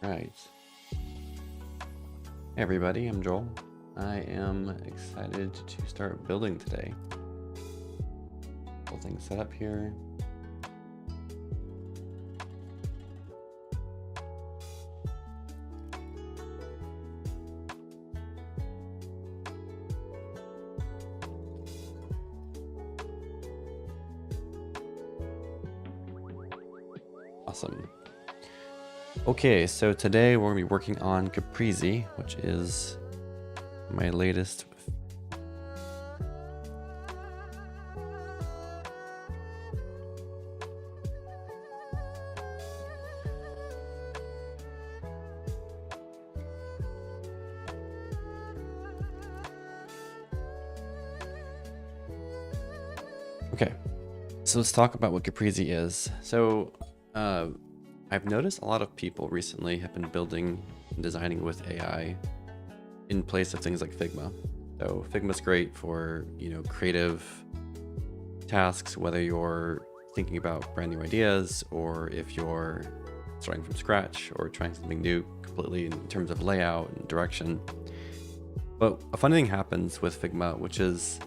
Right. Hey everybody, I'm Joel. I am excited to start building today. Couple things set up here. Awesome. Okay, so today we're going to be working on Caprese, which is my latest. Okay, so let's talk about what Caprese is. So I've noticed a lot of people recently have been building and designing with AI in place of things like Figma. So Figma's great for, creative tasks, whether you're thinking about brand new ideas or if you're starting from scratch or trying something new completely in terms of layout and direction. But a funny thing happens with Figma, which is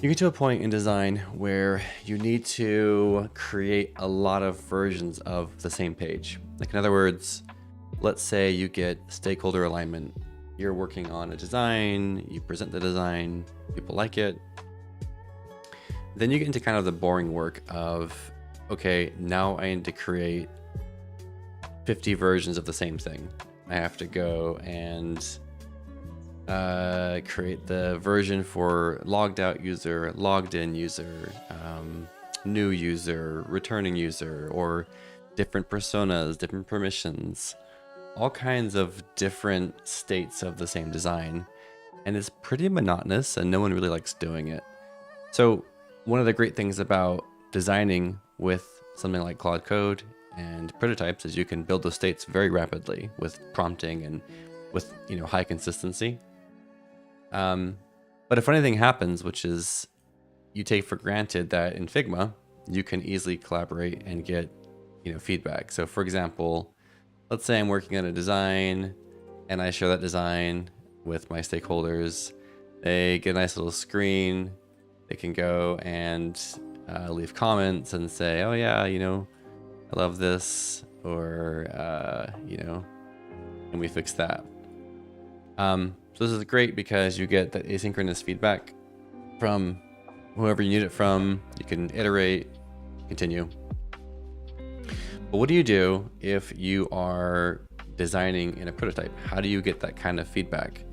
you get to a point in design where you need to create a lot of versions of the same page. Like, in other words, let's say you get stakeholder alignment. You're working on a design, you present the design, people like it. Then you get into kind of the boring work of, okay, now I need to create 50 versions of the same thing. I have to go and create the version for logged out user, logged in user, new user, returning user, or different personas, different permissions, all kinds of different states of the same design. And it's pretty monotonous and no one really likes doing it. So one of the great things about designing with something like Claude Code and prototypes is you can build those states very rapidly with prompting and with high consistency. But a funny thing happens, which is you take for granted that in Figma, you can easily collaborate and get, feedback. So for example, let's say I'm working on a design and I share that design with my stakeholders. They get a nice little screen. They can go and leave comments and say, oh yeah, I love this, or, can we fix that? So this is great because you get that asynchronous feedback from whoever you need it from. You can iterate, continue. But what do you do if you are designing in a prototype? How do you get that kind of feedback?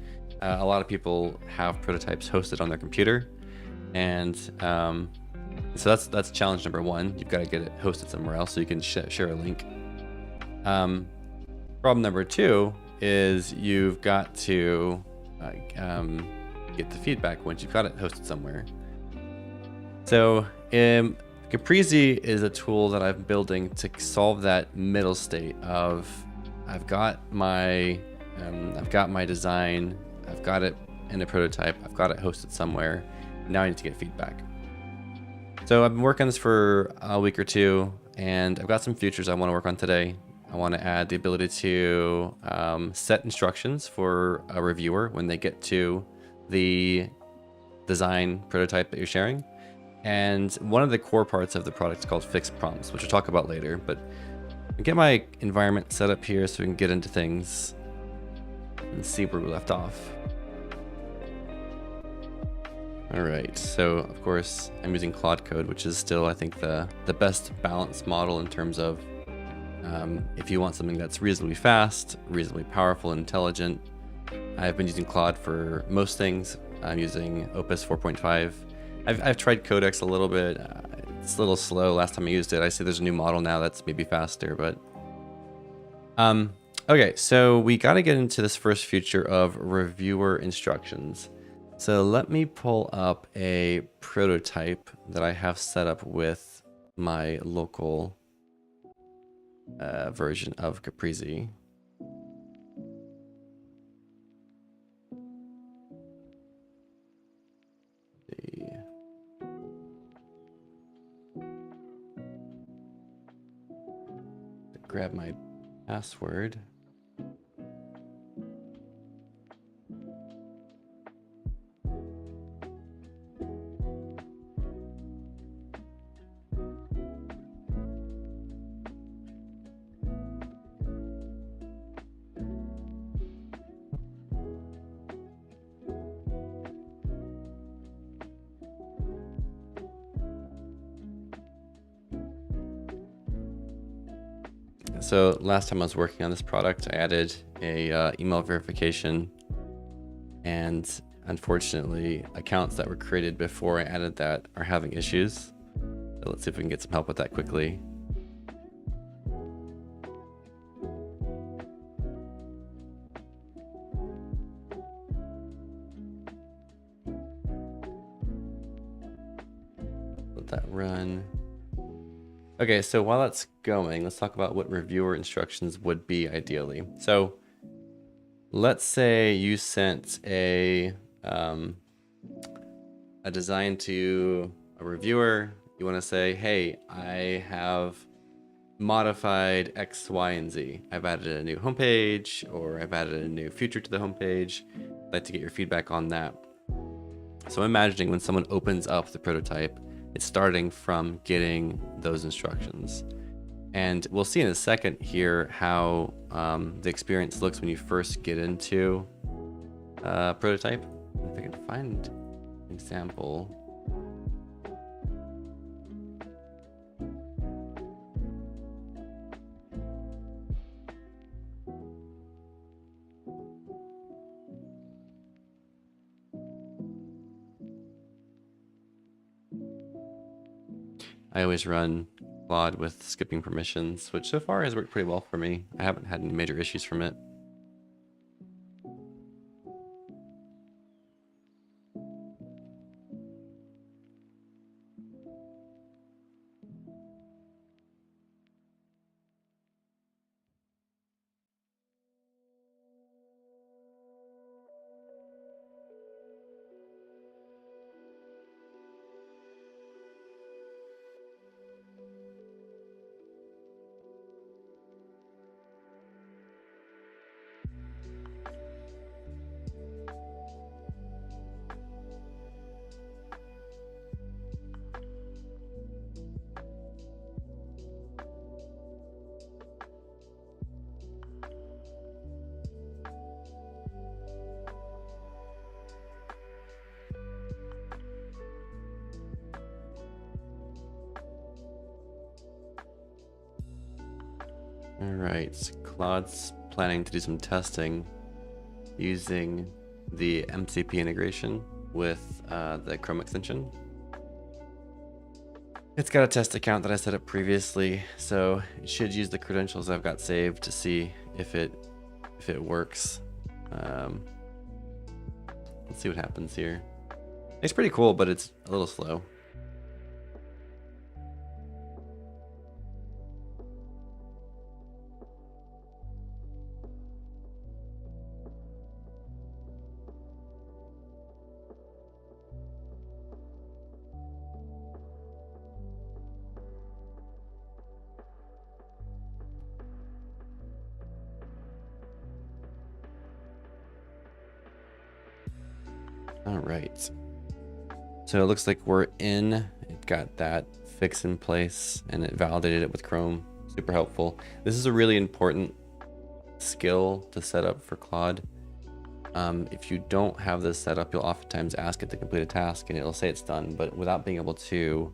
A lot of people have prototypes hosted on their computer, and so that's challenge number one. You've got to get it hosted somewhere else so you can share a link. Problem number two is you've got to get the feedback once you've got it hosted somewhere. So Caprese is a tool that I'm building to solve that middle state of I've got my design, I've got it in a prototype, I've got it hosted somewhere. Now I need to get feedback. So I've been working on this for a week or two, and I've got some features I want to work on today. I want to add the ability to set instructions for a reviewer when they get to the design prototype that you're sharing. And one of the core parts of the product is called fixed prompts, which we'll talk about later. But I'll get my environment set up here so we can get into things and see where we left off. All right, so of course I'm using Claude Code, which is still, I think, the best balanced model in terms of if you want something that's reasonably fast, reasonably powerful, and intelligent. I've been using Claude for most things. I'm using Opus 4.5. I've tried Codex a little bit. It's a little slow. Last time I used it, I see there's a new model now that's maybe faster, but okay, so we got to get into this first feature of reviewer instructions. So let me pull up a prototype that I have set up with my local version of Caprese. Grab my password. So last time I was working on this product, I added a email verification, and unfortunately, accounts that were created before I added that are having issues. So let's see if we can get some help with that quickly. Let that run. Okay, so while that's going, let's talk about what reviewer instructions would be ideally. So let's say you sent a design to a reviewer. You want to say, hey, I have modified X, Y, and Z. I've added a new homepage, or I've added a new feature to the homepage. I'd like to get your feedback on that. So I'm imagining when someone opens up the prototype, it's starting from getting those instructions. And we'll see in a second here how the experience looks when you first get into a prototype. If I can find an example. I always run Claude with skipping permissions, which so far has worked pretty well for me. I haven't had any major issues from it. All right, so Claude's planning to do some testing using the MCP integration with the Chrome extension. It's got a test account that I set up previously, so it should use the credentials I've got saved to see if it works. Let's see what happens here. It's pretty cool, but it's a little slow. All right. So it looks like we're in. It got that fix in place and it validated it with Chrome. Super helpful. This is a really important skill to set up for Claude. If you don't have this set up, you'll oftentimes ask it to complete a task and it'll say it's done, but without being able to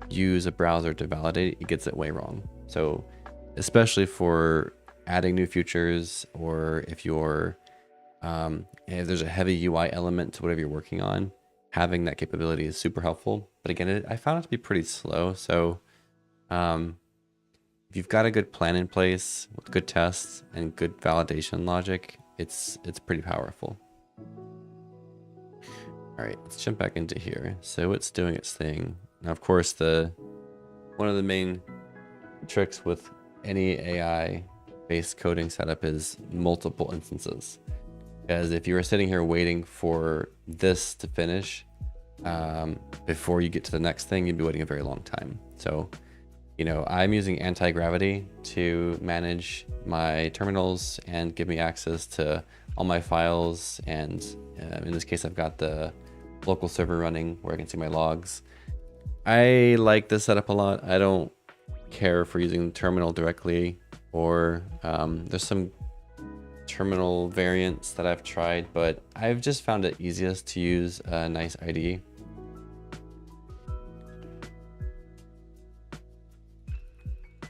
use a browser to validate, it gets it way wrong. So especially for adding new features, or if you're if there's a heavy UI element to whatever you're working on, having that capability is super helpful. But again, I found it to be pretty slow. So if you've got a good plan in place with good tests and good validation logic, it's pretty powerful. All right, let's jump back into here. So it's doing its thing. Now, of course, one of the main tricks with any AI-based coding setup is multiple instances. Because if you were sitting here waiting for this to finish before you get to the next thing, you'd be waiting a very long time. So you know, I'm using Antigravity to manage my terminals and give me access to all my files. And in this case, I've got the local server running where I can see my logs. I like this setup a lot. I don't care for using terminal directly, or there's some terminal variants that I've tried, but I've just found it easiest to use a nice IDE.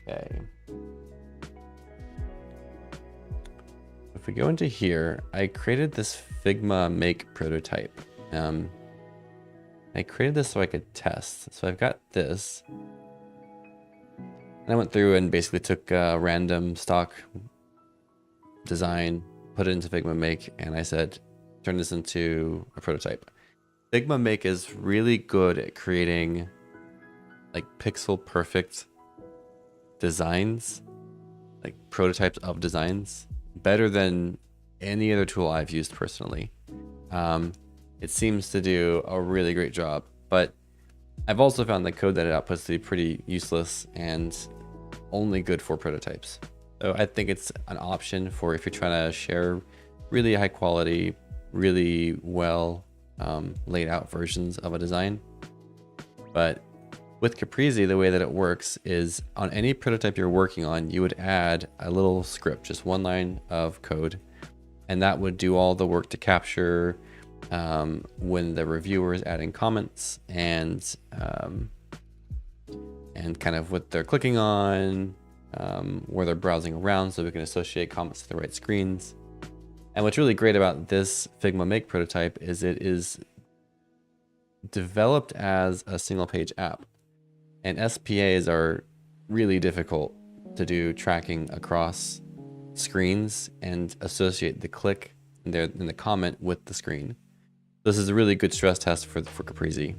Okay. If we go into here, I created this Figma make prototype. I created this so I could test. So I've got this. And I went through and basically took a random stock design, put it into Figma make, and I said, turn this into a prototype. Figma make is really good at creating like pixel perfect designs, like prototypes of designs, better than any other tool I've used personally. It seems to do a really great job, but I've also found the code that it outputs to be pretty useless and only good for prototypes. So I think it's an option for if you're trying to share really high quality, really well laid out versions of a design. But with Caprese, the way that it works is on any prototype you're working on, you would add a little script, just one line of code, and that would do all the work to capture when the reviewer is adding comments and kind of what they're clicking on, where they're browsing around, so we can associate comments to the right screens. And what's really great about this Figma Make prototype is it is developed as a single page app. And SPAs are really difficult to do tracking across screens and associate the click and the comment with the screen. This is a really good stress test for Caprese.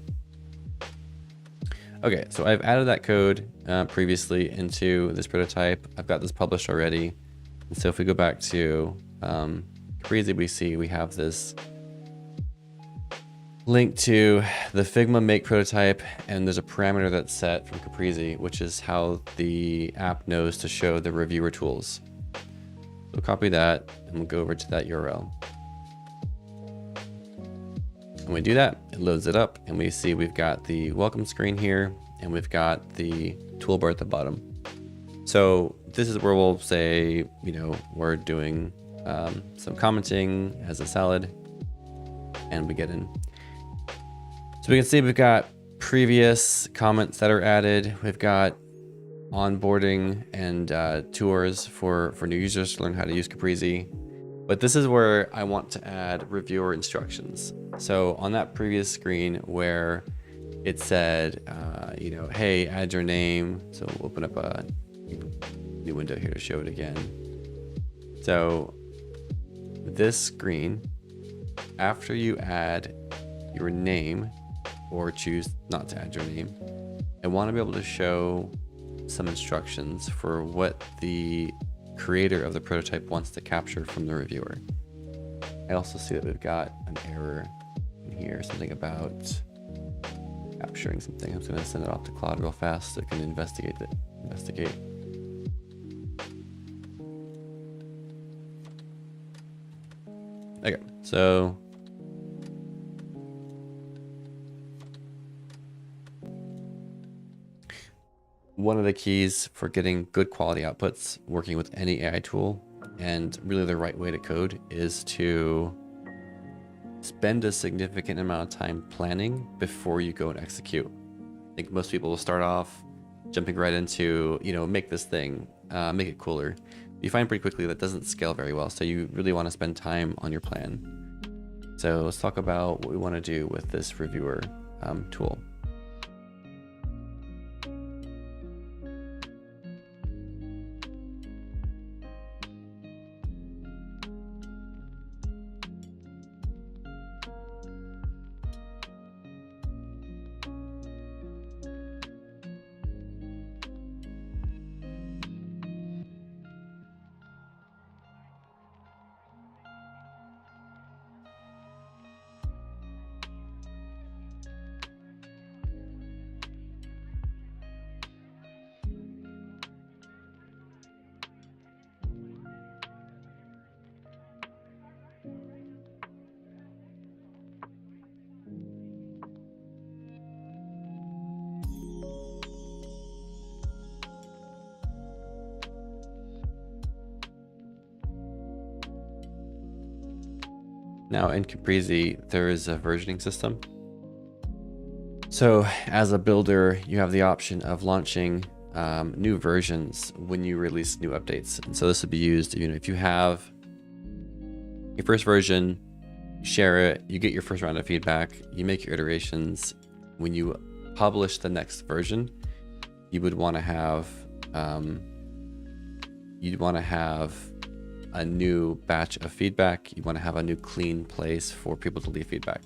Okay, so I've added that code previously into this prototype. I've got this published already. And so if we go back to Caprese, we see we have this link to the Figma make prototype, and there's a parameter that's set from Caprese, which is how the app knows to show the reviewer tools. So copy that and we'll go over to that URL. When we do that, it loads it up and we see we've got the welcome screen here and we've got the toolbar at the bottom. So this is where we'll say, you know, we're doing some commenting as a salad, and we get in. So we can see we've got previous comments that are added. We've got onboarding and tours for new users to learn how to use Caprese. But this is where I want to add reviewer instructions. So on that previous screen where it said, you know, hey, add your name. So we'll open up a new window here to show it again. So this screen, after you add your name or choose not to add your name, I want to be able to show some instructions for what the creator of the prototype wants to capture from the reviewer. I also see that we've got an error in here, something about capturing something. I'm just going to send it off to Claude real fast so it can investigate it. Okay, so one of the keys for getting good quality outputs working with any AI tool, and really the right way to code, is to spend a significant amount of time planning before you go and execute. I think most people will start off jumping right into, you know, make this thing, make it cooler. You find pretty quickly that doesn't scale very well, so you really want to spend time on your plan. So let's talk about what we want to do with this reviewer tool. Now in Caprese, there is a versioning system. So as a builder, you have the option of launching new versions when you release new updates. And so this would be used, if you have your first version, you share it, you get your first round of feedback, you make your iterations. When you publish the next version, you would want to have a new batch of feedback. You want to have a new clean place for people to leave feedback.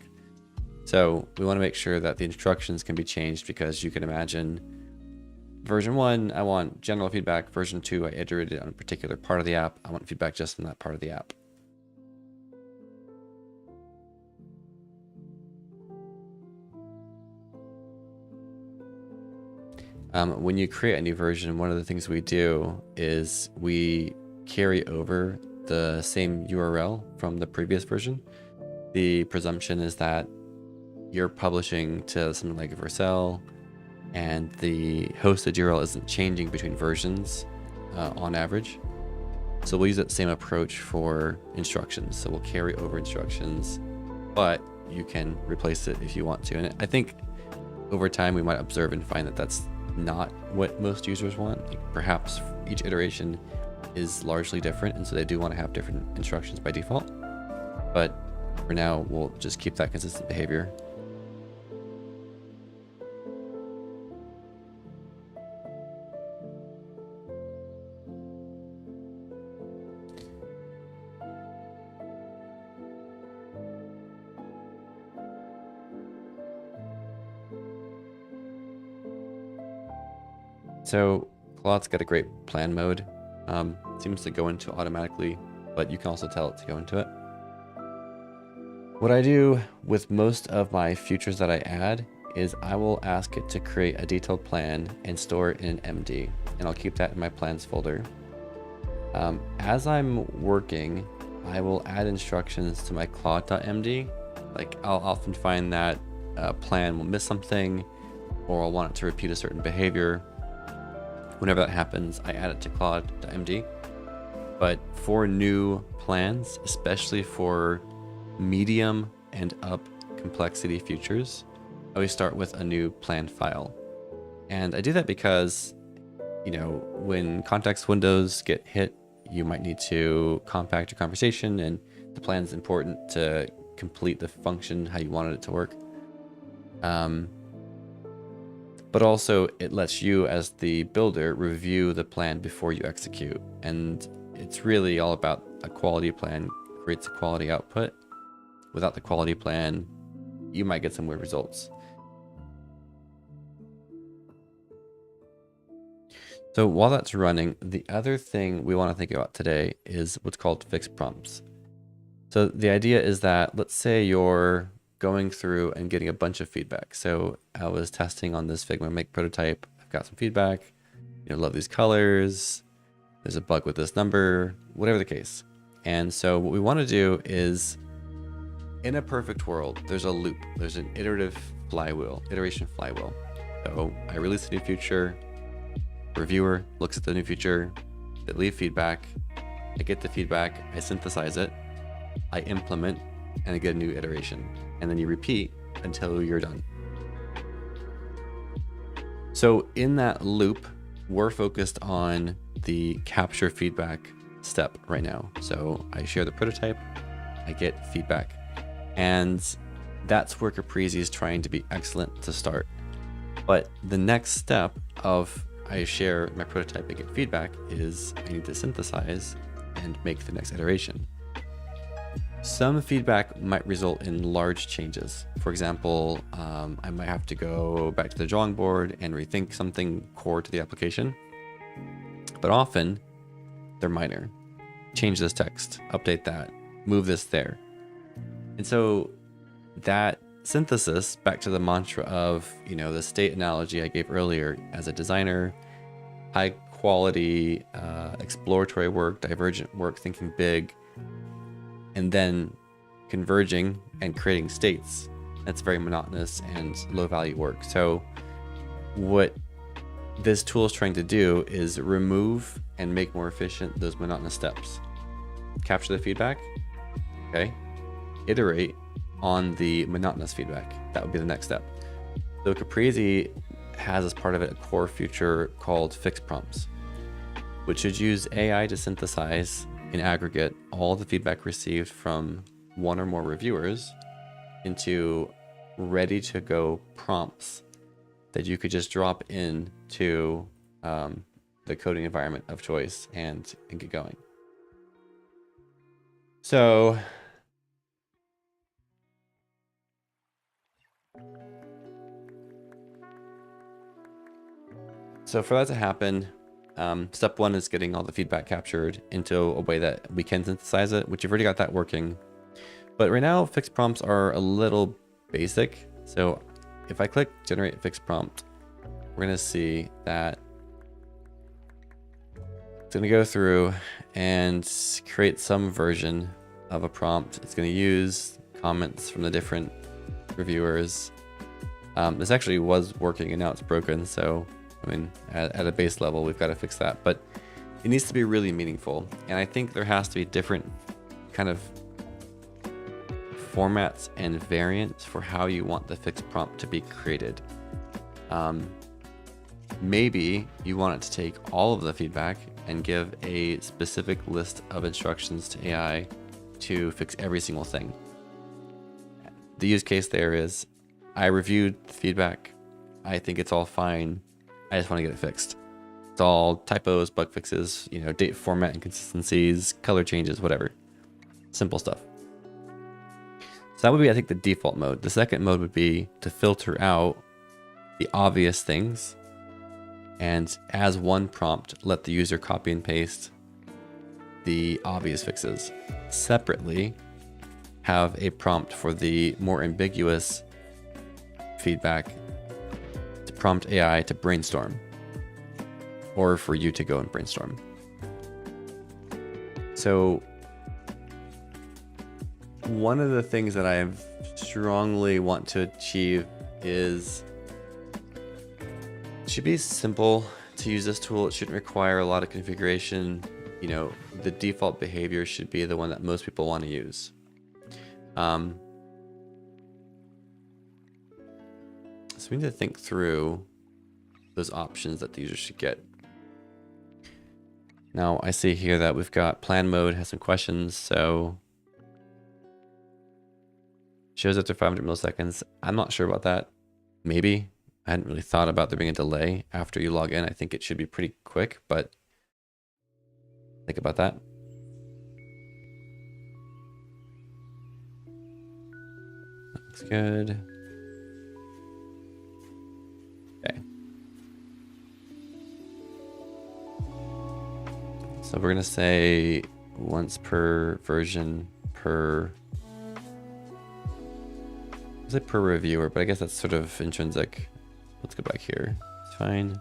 So we want to make sure that the instructions can be changed, because you can imagine version 1, I want general feedback. Version 2, I iterated on a particular part of the app. I want feedback just on that part of the app. When you create a new version, one of the things we do is we carry over the same URL from the previous version. The presumption is that you're publishing to something like Vercel, and the hosted URL isn't changing between versions on average. So we'll use that same approach for instructions. So we'll carry over instructions, but you can replace it if you want to. And I think over time we might observe and find that that's not what most users want. Like perhaps each iteration is largely different, and so they do want to have different instructions by default. But for now, we'll just keep that consistent behavior. So Claude's got a great plan mode. Seems to go into automatically, but you can also tell it to go into it. What I do with most of my features that I add is I will ask it to create a detailed plan and store it in an MD, and I'll keep that in my plans folder. As I'm working, I will add instructions to my Claude.md. Like I'll often find that a plan will miss something, or I'll want it to repeat a certain behavior. Whenever that happens, I add it to Claude.md. But for new plans, especially for medium and up complexity features, I always start with a new plan file. And I do that because, when context windows get hit, you might need to compact your conversation, and the plan is important to complete the function how you wanted it to work. But also it lets you as the builder review the plan before you execute. And it's really all about a quality plan creates a quality output. Without the quality plan, you might get some weird results. So while that's running, the other thing we want to think about today is what's called fixed prompts. So the idea is that, let's say you're going through and getting a bunch of feedback. So I was testing on this Figma make prototype. I've got some feedback. Love these colors. There's a bug with this number, whatever the case. And so what we want to do is, in a perfect world, there's a loop. There's an iteration flywheel. So I release a new feature. Reviewer looks at the new feature. They leave feedback. I get the feedback. I synthesize it. I implement, and I get a new iteration. And then you repeat until you're done. So in that loop, we're focused on the capture feedback step right now. So I share the prototype, I get feedback. And that's where Caprese is trying to be excellent to start. But the next step of I share my prototype and get feedback is I need to synthesize and make the next iteration. Some feedback might result in large changes. For example, I might have to go back to the drawing board and rethink something core to the application. But often they're minor. Change this text, update that, move this there. And so that synthesis, back to the mantra of, the state analogy I gave earlier, as a designer, high quality, exploratory work, divergent work, thinking big, and then converging and creating states. That's very monotonous and low value work. So what this tool is trying to do is remove and make more efficient those monotonous steps. Capture the feedback. Okay. iterate on the monotonous feedback. That would be the next step. So Caprese has as part of it a core feature called fixed prompts, which should use AI to synthesize in aggregate all the feedback received from one or more reviewers into ready to go prompts that you could just drop in to the coding environment of choice and get going. So for that to happen, step one is getting all the feedback captured into a way that we can synthesize it, which you've already got that working. But right now, fixed prompts are a little basic. So if I click generate fixed prompt, we're going to see that it's going to go through and create some version of a prompt. It's going to use comments from the different reviewers. This actually was working and now it's broken. So, I mean, at a base level, we've got to fix that, but it needs to be really meaningful. And I think there has to be different kind of formats and variants for how you want the fixed prompt to be created. Maybe you want it to take all of the feedback and give a specific list of instructions to AI to fix every single thing. The use case there is, I reviewed the feedback. I think it's all fine. I just want to get it fixed. It's all typos, bug fixes, date format inconsistencies, color changes, whatever. Simple stuff. So that would be, I think, the default mode. The second mode would be to filter out the obvious things and as one prompt, let the user copy and paste the obvious fixes. Separately, have a prompt for the more ambiguous feedback to prompt AI to brainstorm, or for you to go and brainstorm. So one of the things that I strongly want to achieve is it should be simple to use this tool. It shouldn't require a lot of configuration. The default behavior should be the one that most people want to use. So we need to think through those options that the user should get. Now I see here that we've got plan mode has some questions. So shows after 500 milliseconds. I'm not sure about that. Maybe. I hadn't really thought about there being a delay after you log in. I think it should be pretty quick, but think about that. Looks good. Okay. So we're gonna say once per version per, I'll say per reviewer, but I guess that's sort of intrinsic. Let's go back here. It's fine.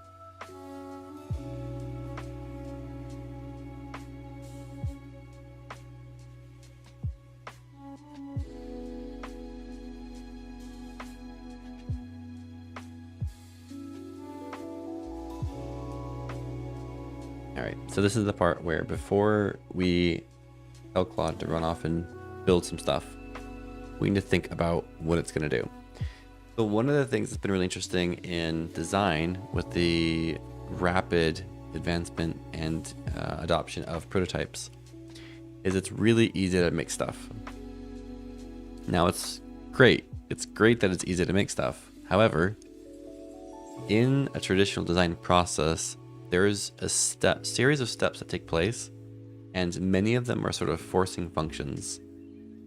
All right, so this is the part where before we tell Claude to run off and build some stuff, we need to think about what it's going to do. So one of the things that's been really interesting in design with the rapid advancement and adoption of prototypes is it's really easy to make stuff. Now it's great. It's great that it's easy to make stuff. However, in a traditional design process, there's a series of steps that take place, and many of them are sort of forcing functions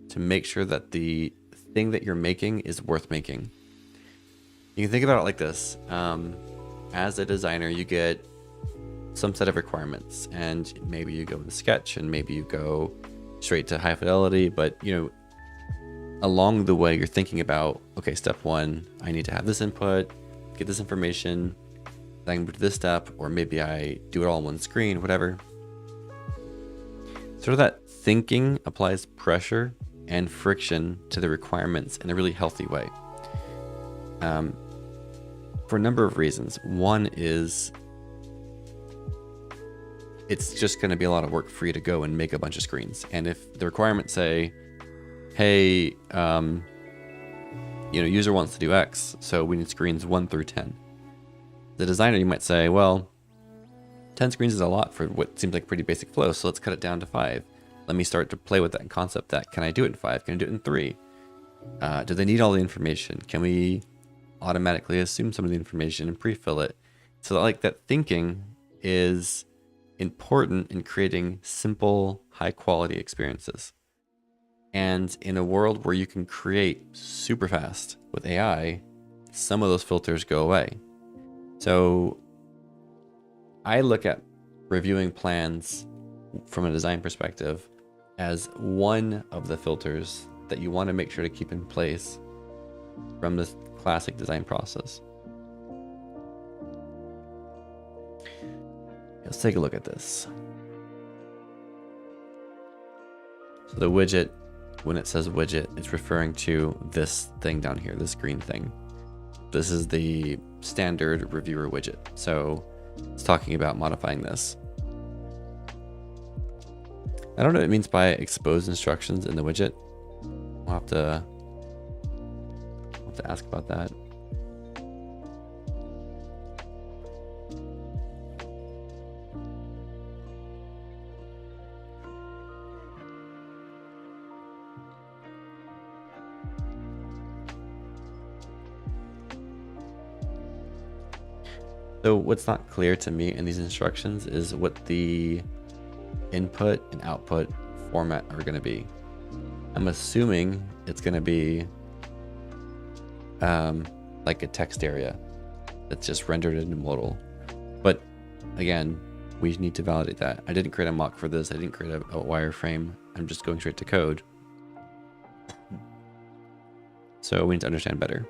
to make sure that the thing that you're making is worth making. You can think about it like this. As a designer, you get some set of requirements, and maybe you go in Sketch, and maybe you go straight to high fidelity, but along the way, you're thinking about, okay, step one, I need to have this input, get this information, then I can move to this step, or maybe I do it all on one screen, whatever. Sort of that thinking applies pressure and friction to the requirements in a really healthy way. For a number of reasons. One is it's just going to be a lot of work for you to go and make a bunch of screens. And if the requirements say hey, user wants to do X, so we need screens 1 through 10. The designer, you might say, well, 10 screens is a lot for what seems like pretty basic flow, so let's cut it down to 5. Let me start to play with that concept that, can I do it in 5? Can I do it in 3? Do they need all the information? Can we automatically assume some of the information and pre-fill it? So that thinking is important in creating simple, high-quality experiences. And in a world where you can create super fast with AI, some of those filters go away. So I look at reviewing plans from a design perspective as one of the filters that you want to make sure to keep in place from this classic design process. Let's take a look at this. So the widget, when it says widget, it's referring to this thing down here, this green thing. This is the standard reviewer widget. So it's talking about modifying this. I don't know what it means by expose instructions in the widget. We'll have to ask about that. So what's not clear to me in these instructions is what the input and output format are going to be. I'm assuming it's going to be like a text area that's just rendered in modal. But again, we need to validate that. I didn't create a mock for this. I didn't create a wireframe. I'm just going straight to code. So we need to understand better.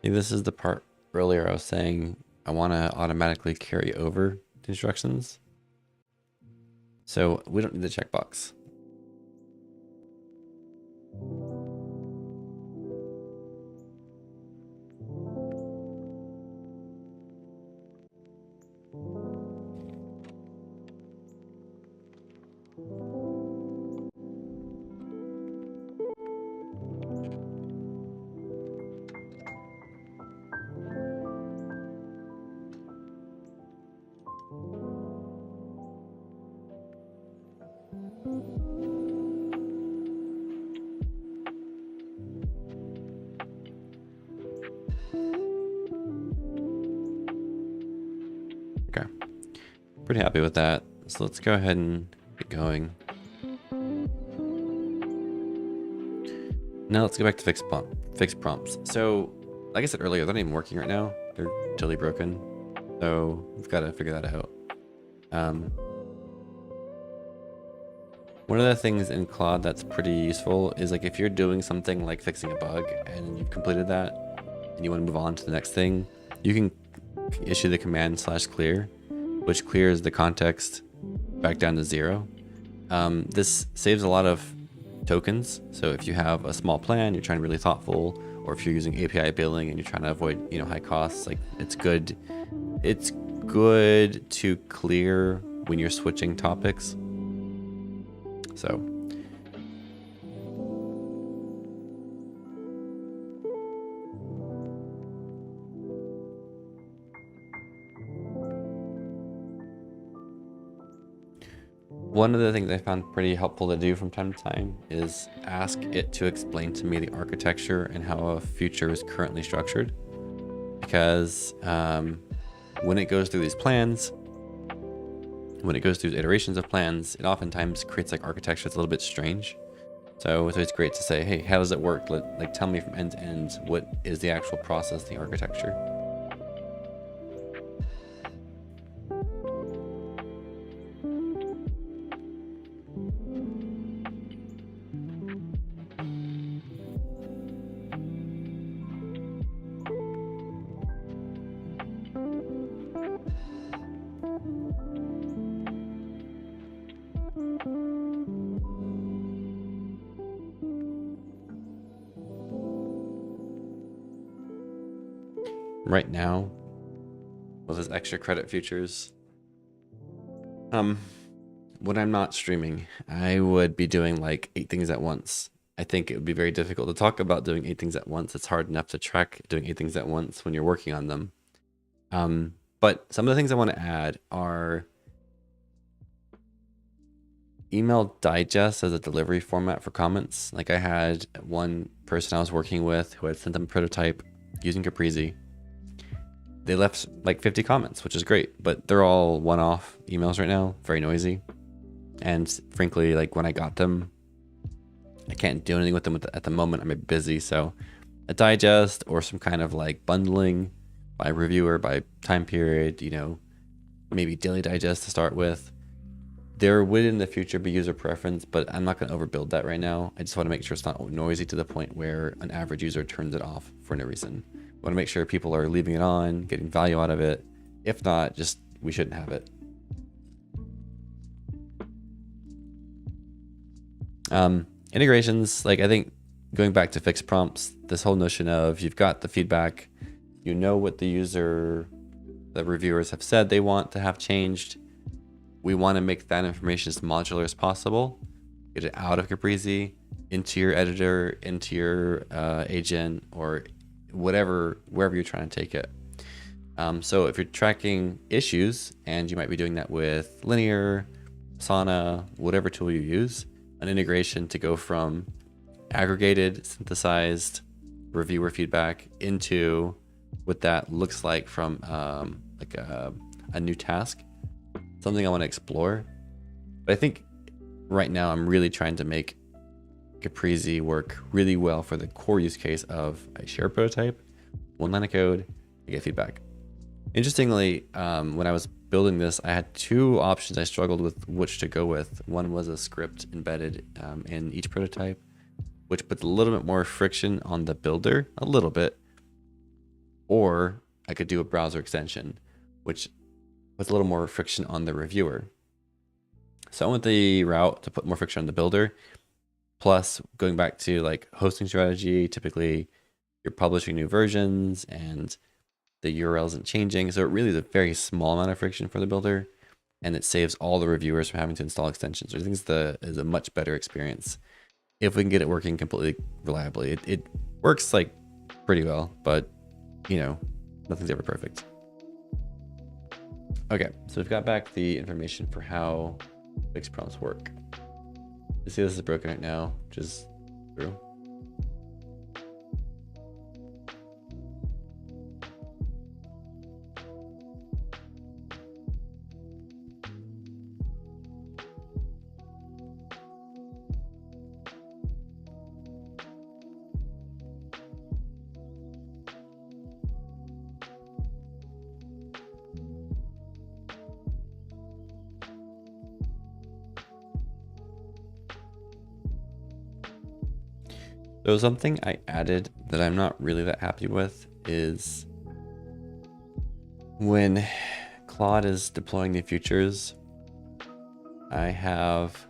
This is the part earlier I was saying I want to automatically carry over the instructions. So we don't need the checkbox. Okay, pretty happy with that. So let's go ahead and get going. Now let's go back to fixed prompts. So like I said earlier, they're not even working right now. They're totally broken. So we've got to figure that out. One of the things in Claude that's pretty useful is like if you're doing something like fixing a bug and you've completed that and you want to move on to the next thing, you can issue the command /clear, which clears the context back down to 0. This saves a lot of tokens. So if you have a small plan, you're trying to be really thoughtful, or if you're using API billing and you're trying to avoid, high costs, like it's good to clear when you're switching topics. So one of the things I found pretty helpful to do from time to time is ask it to explain to me the architecture and how a future is currently structured. because when it goes through these plans, when it goes through iterations of plans, it oftentimes creates like architecture that's a little bit strange. So it's always great to say, hey, how does it work? Like tell me from end to end, what is the actual process, the architecture? Right now, with his extra credit features, when I'm not streaming, I would be doing like 8 things at once. I think it would be very difficult to talk about doing 8 things at once. It's hard enough to track doing 8 things at once when you're working on them. But some of the things I want to add are email digest as a delivery format for comments. Like I had one person I was working with who had sent them a prototype using Caprese. They left like 50 comments, which is great, but they're all one-off emails right now, very noisy. And frankly, like when I got them, I can't do anything with them at the moment. I'm busy. So a digest or some kind of like bundling by reviewer, by time period, you know, maybe daily digest to start with. There would in the future be user preference, but I'm not going to overbuild that right now. I just want to make sure it's not noisy to the point where an average user turns it off for no reason. I want to make sure people are leaving it on, getting value out of it. If not, just we shouldn't have it. Integrations, like I think going back to fixed prompts, this whole notion of you've got the feedback, you know what the reviewers have said they want to have changed. We want to make that information as modular as possible. Get it out of Caprese, into your editor, into your agent, or whatever, wherever you're trying to take it. So if you're tracking issues, and you might be doing that with Linear, Asana, whatever tool you use, an integration to go from aggregated, synthesized reviewer feedback into what that looks like from like a new task. Something I want to explore. But I think right now I'm really trying to make Caprese work really well for the core use case of I share a prototype, 1 line of code, I get feedback. Interestingly, when I was building this, I had 2 options I struggled with which to go with. One was a script embedded in each prototype, which puts a little bit more friction on the builder, a little bit. Or I could do a browser extension, which puts a little more friction on the reviewer. So I went the route to put more friction on the builder. Plus, going back to like hosting strategy, typically you're publishing new versions and the URL isn't changing. So it really is a very small amount of friction for the builder, and it saves all the reviewers from having to install extensions. I think is a much better experience if we can get it working completely reliably. It works like pretty well, but you know, nothing's ever perfect. Okay, so we've got back the information for how fixed prompts work. You see this is broken right now, which is true. So something I added that I'm not really that happy with is when Claude is deploying new features, I have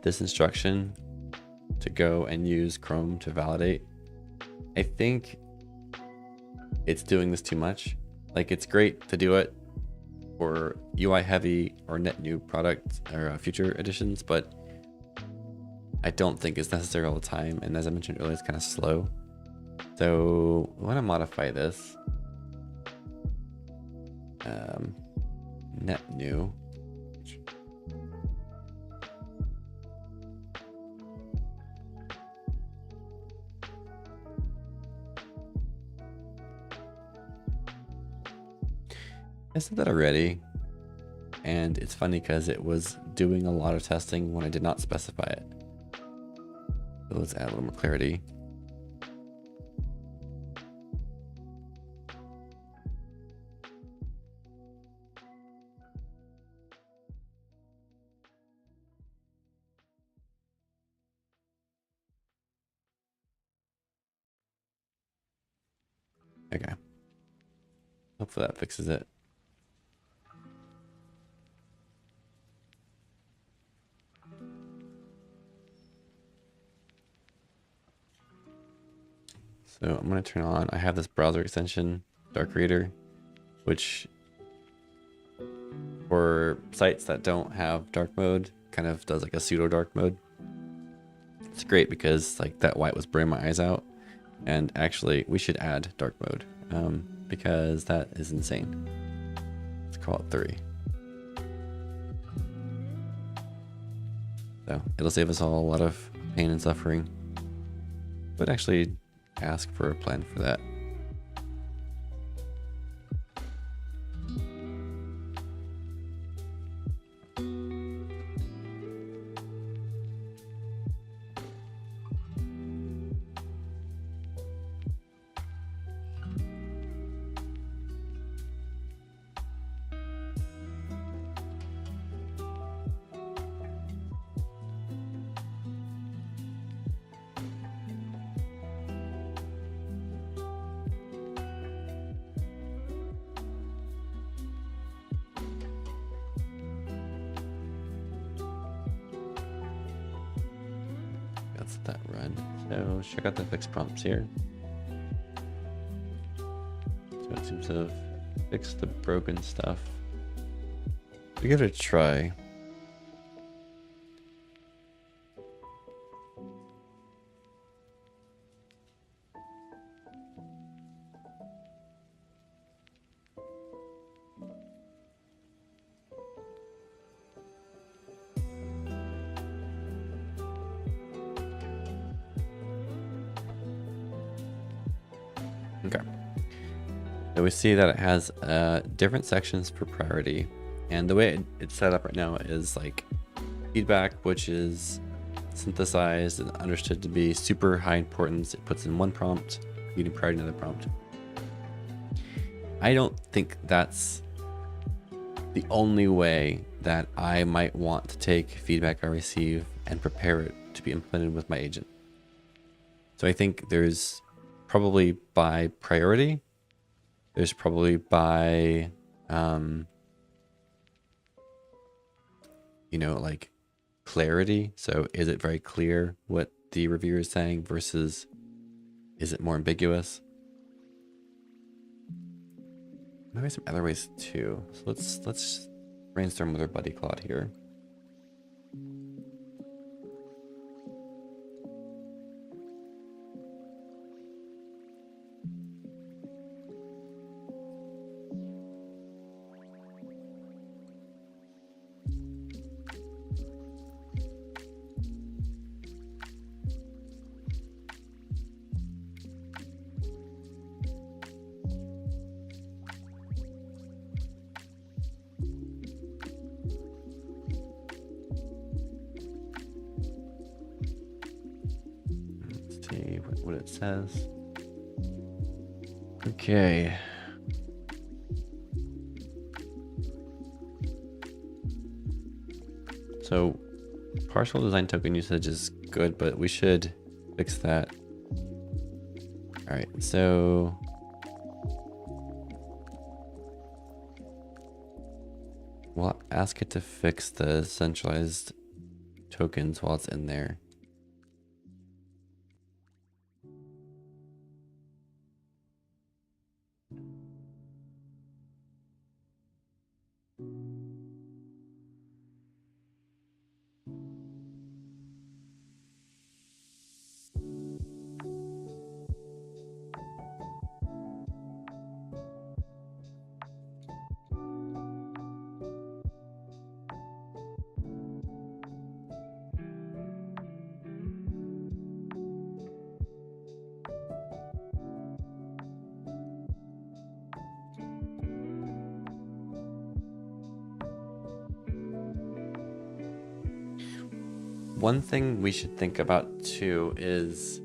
this instruction to go and use Chrome to validate. I think it's doing this too much. Like it's great to do it for UI heavy or net new product or future editions, but I don't think it's necessary all the time. And as I mentioned earlier, it's kind of slow. So I want to modify this. Net new. I said that already, and it's funny because it was doing a lot of testing when I did not specify it. So let's add a little more clarity. Okay. Hopefully that fixes it. So I'm going to turn on, I have this browser extension, Dark Reader, which for sites that don't have dark mode, kind of does like a pseudo dark mode. It's great because like that white was burning my eyes out. And actually we should add dark mode because that is insane. Let's call it 3. So it'll save us all a lot of pain and suffering. But actually ask for a plan for that. Let's let that run. So check out the fixed prompts here. So it seems to have fixed the broken stuff. We give it a try. Okay. So we see that it has different sections for priority. And the way it's set up right now is like feedback, which is synthesized and understood to be super high importance. It puts in one prompt, medium priority, another prompt. I don't think that's the only way that I might want to take feedback I receive and prepare it to be implemented with my agent. So I think there's probably by priority, there's probably by, you know, like clarity. So is it very clear what the reviewer is saying versus is it more ambiguous? Maybe some other ways too. So let's brainstorm with our buddy Claude here. See what it says. Okay. So partial design token usage is good, but we should fix that. All right, so we'll ask it to fix the centralized tokens while it's in there. one thing we should think about too is,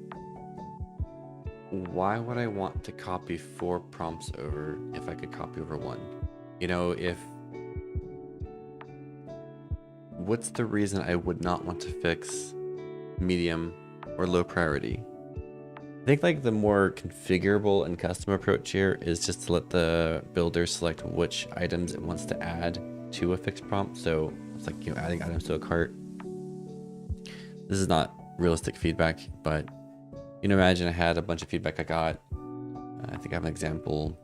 why would I want to copy 4 prompts over if I could copy over 1? You know, what's the reason I would not want to fix medium or low priority? I think like the more configurable and custom approach here is just to let the builder select which items it wants to add to a fixed prompt. So it's like, you know, adding items to a cart. This is not realistic feedback, but you know, imagine I had a bunch of feedback I got. I think I have an example.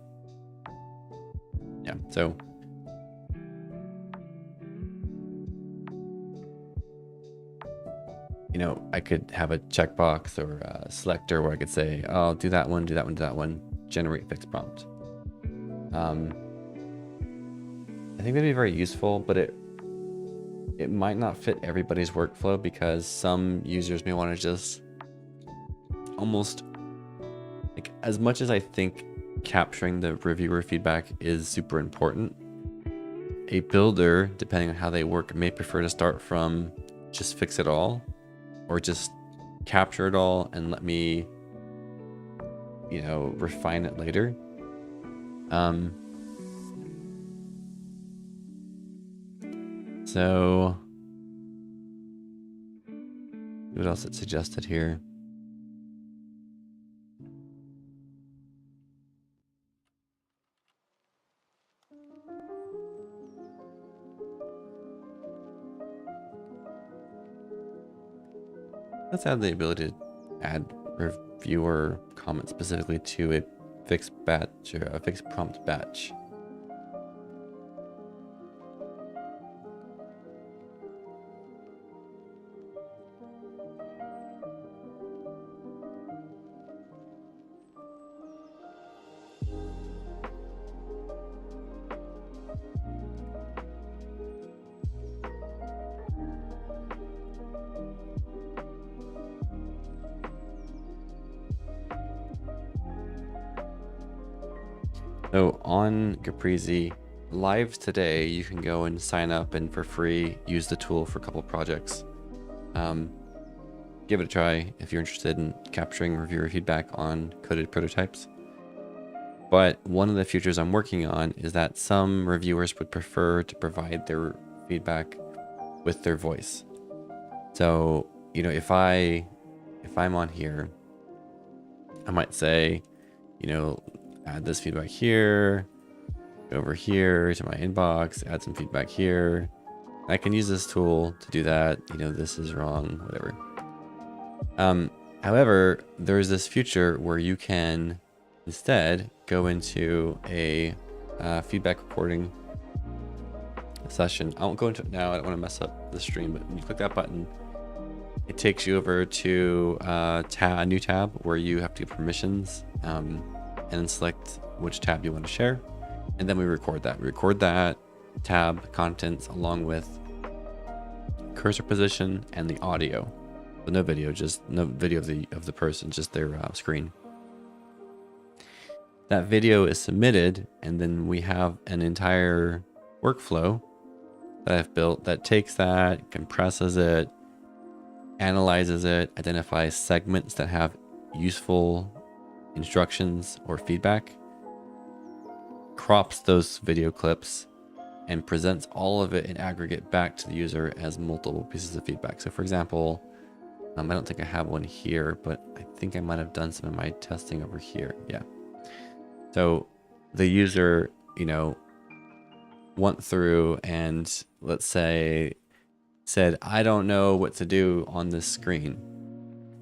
Yeah, so you know, I could have a checkbox or a selector where I could say, oh, do that one, do that one, do that one, generate fixed prompt. I think that'd be very useful, but it might not fit everybody's workflow, because some users may want to just almost, like, as much as I think capturing the reviewer feedback is super important, a builder, depending on how they work, may prefer to start from just fix it all, or just capture it all and let me, you know, refine it later. So what else it suggested here? Let's add the ability to add reviewer comments specifically to a fixed batch or a fixed prompt batch. So on Caprese, live today, you can go and sign up and for free use the tool for a couple projects. Give it a try if you're interested in capturing reviewer feedback on coded prototypes. But one of the features I'm working on is that some reviewers would prefer to provide their feedback with their voice. So, you know, if I'm on here, I might say, you know, add this feedback here, over here to my inbox, add some feedback here. I can use this tool to do that. You know, this is wrong, whatever. However, there's this feature where you can instead go into a feedback recording session. I won't go into it now. I don't want to mess up the stream, but when you click that button, it takes you over to a new tab where you have to give permissions, and then select which tab you want to share. And then we record that. We record that tab contents along with cursor position and the audio. So no video, just no video of the person, just their screen. That video is submitted, and then we have an entire workflow that I've built that takes that, compresses it, analyzes it, identifies segments that have useful instructions or feedback, crops those video clips, and presents all of it in aggregate back to the user as multiple pieces of feedback. So for example, I don't think I have one here, but I think I might have done some of my testing over here. Yeah. So the user, you know, went through and let's say said, I don't know what to do on this screen.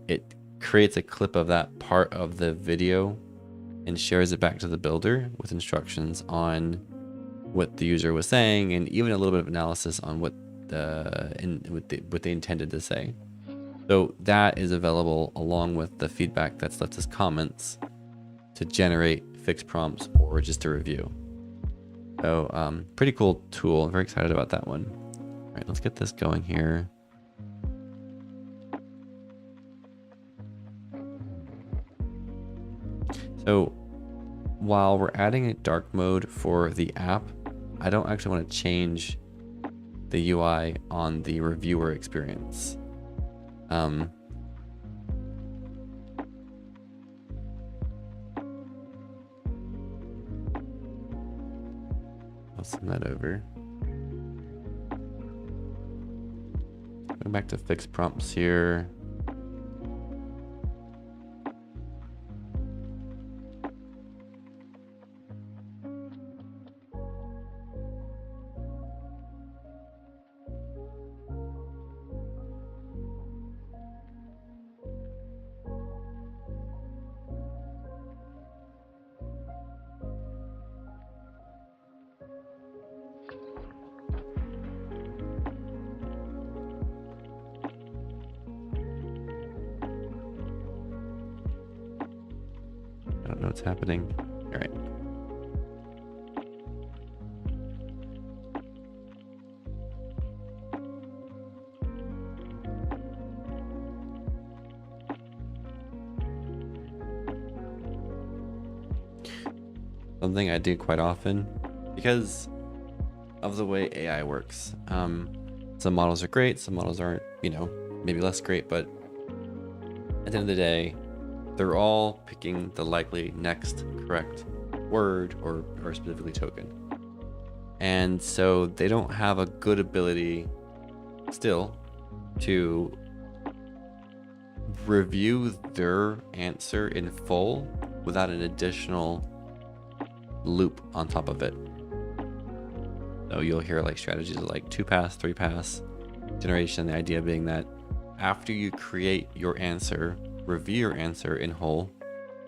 It creates a clip of that part of the video and shares it back to the builder with instructions on what the user was saying, and even a little bit of analysis on what they intended to say. So that is available along with the feedback that's left as comments to generate fixed prompts or just a review. So pretty cool tool. I'm very excited about that one. All right, let's get this going here. So while we're adding a dark mode for the app, I don't actually want to change the UI on the reviewer experience. Um, I'll send that over. Going back to fixed prompts here. I don't know what's happening. All right. Something I do quite often, because of the way AI works. Some models are great, some models aren't, maybe less great, but at the end of the day, they're all picking the likely next correct word or specifically token. And so they don't have a good ability still to review their answer in full without an additional loop on top of it. So you'll hear like strategies like 2-pass, 3-pass generation. The idea being that after you create your answer, review your answer in whole,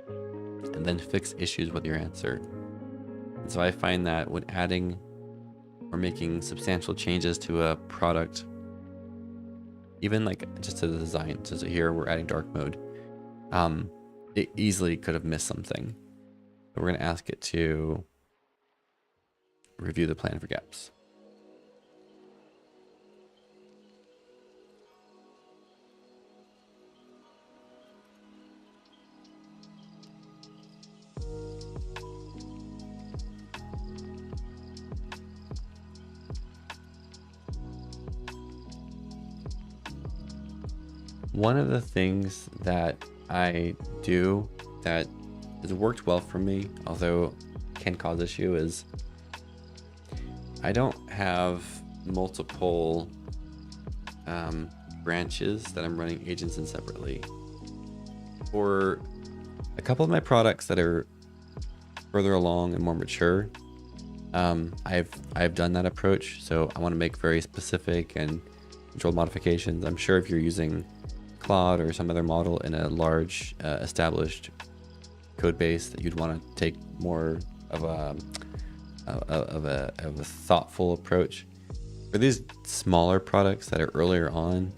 and then fix issues with your answer. And so I find that when adding or making substantial changes to a product, even like just to the design, so here we're adding dark mode, it easily could have missed something. So we're going to ask it to review the plan for gaps. One of the things that I do that has worked well for me, although can cause issue, is I don't have multiple branches that I'm running agents in separately. For a couple of my products that are further along and more mature, I've done that approach. So I want to make very specific and controlled modifications. I'm sure if you're using Claude or some other model in a large established code base, that you'd want to take more of a thoughtful approach. For these smaller products that are earlier on,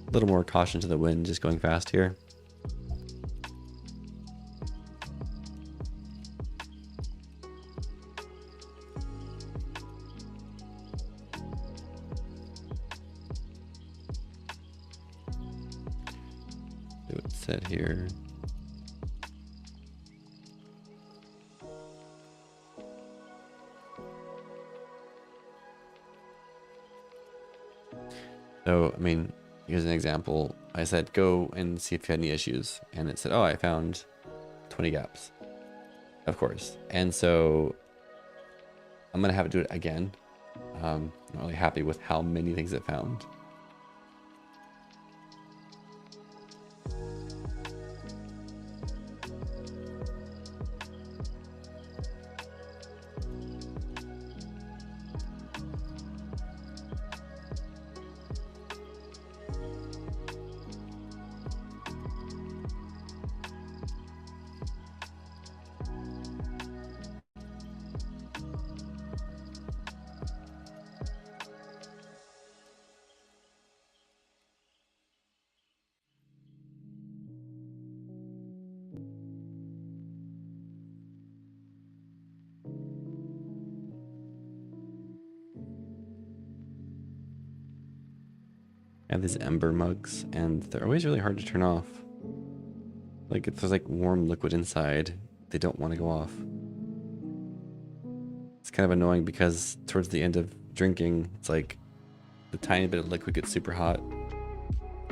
a little more caution to the wind, just going fast here. Do it set here. So, I mean, here's an example. I said, go and see if you had any issues. And it said, oh, I found 20 gaps, of course. And so I'm going to have it do it again. I'm not really happy with how many things it found. I have these ember mugs, and they're always really hard to turn off. Like, if there's like warm liquid inside, they don't want to go off. It's kind of annoying because towards the end of drinking, it's like the tiny bit of liquid gets super hot.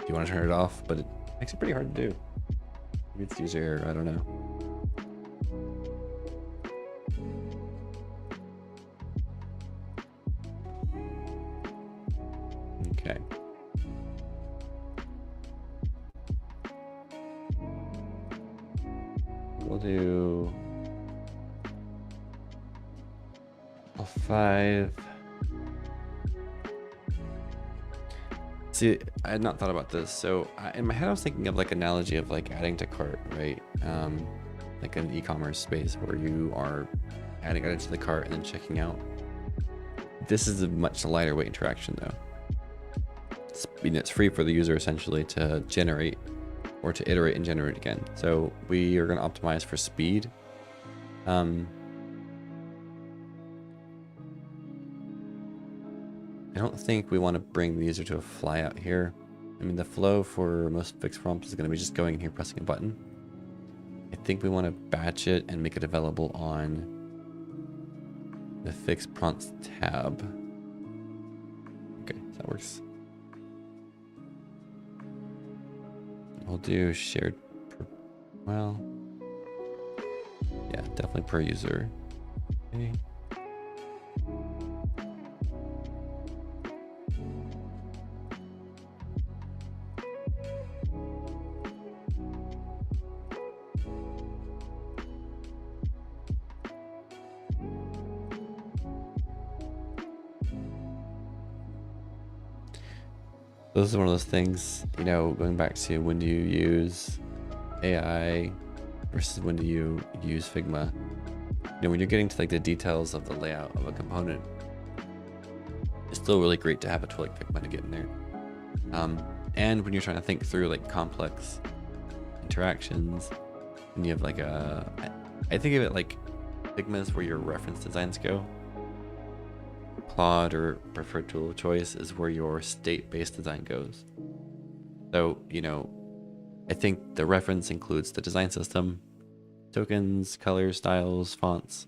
You you want to turn it off, but it makes it pretty hard to do. Maybe it's user error, I don't know. Okay. We'll do a 5. See, I had not thought about this. So in my head, I was thinking of like analogy of like adding to cart, right? Like an e-commerce space where you are adding items to the cart and then checking out. This is a much lighter weight interaction though. It's free for the user essentially to generate or to iterate and generate again. So we are going to optimize for speed. I don't think we want to bring the user to a fly out here. I mean, the flow for most fixed prompts is going to be just going in here, pressing a button. I think we want to batch it and make it available on the fixed prompts tab. Okay, so that works. We'll do shared per, well, yeah, definitely per user. Okay. This is one of those things, you know, going back to when do you use AI versus when do you use Figma. You know, when you're getting to like the details of the layout of a component, it's still really great to have a tool like Figma to get in there. And when you're trying to think through like complex interactions, when you have like I think of it like Figma is where your reference designs go. Claude or preferred tool of choice is where your state-based design goes. So, you know, I think the reference includes the design system, tokens, colors, styles, fonts.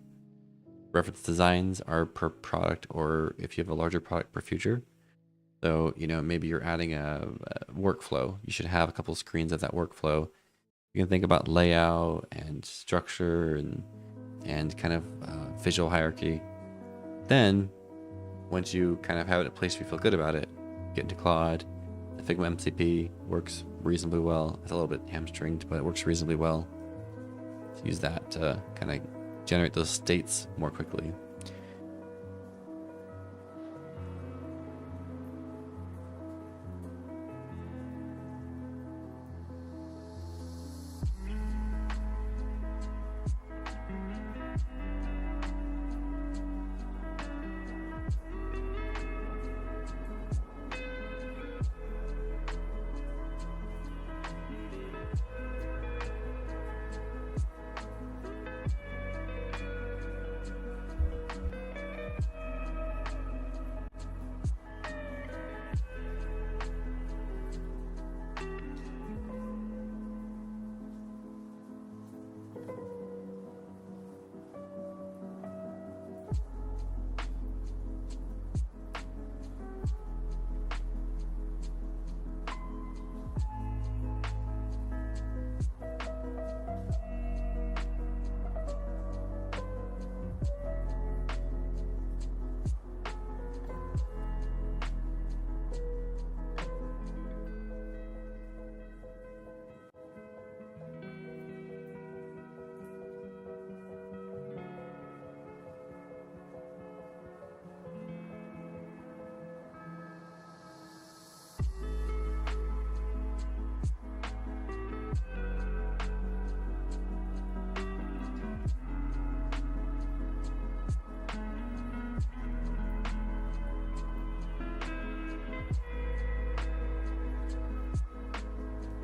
Reference designs are per product, or if you have a larger product, per feature. So, you know, maybe you're adding a workflow. You should have a couple screens of that workflow. You can think about layout and structure and kind of visual hierarchy. Then, once you kind of have it in a place where you feel good about it, get into Claude. The Figma MCP works reasonably well. It's a little bit hamstringed, but it works reasonably well. So use that to kind of generate those states more quickly.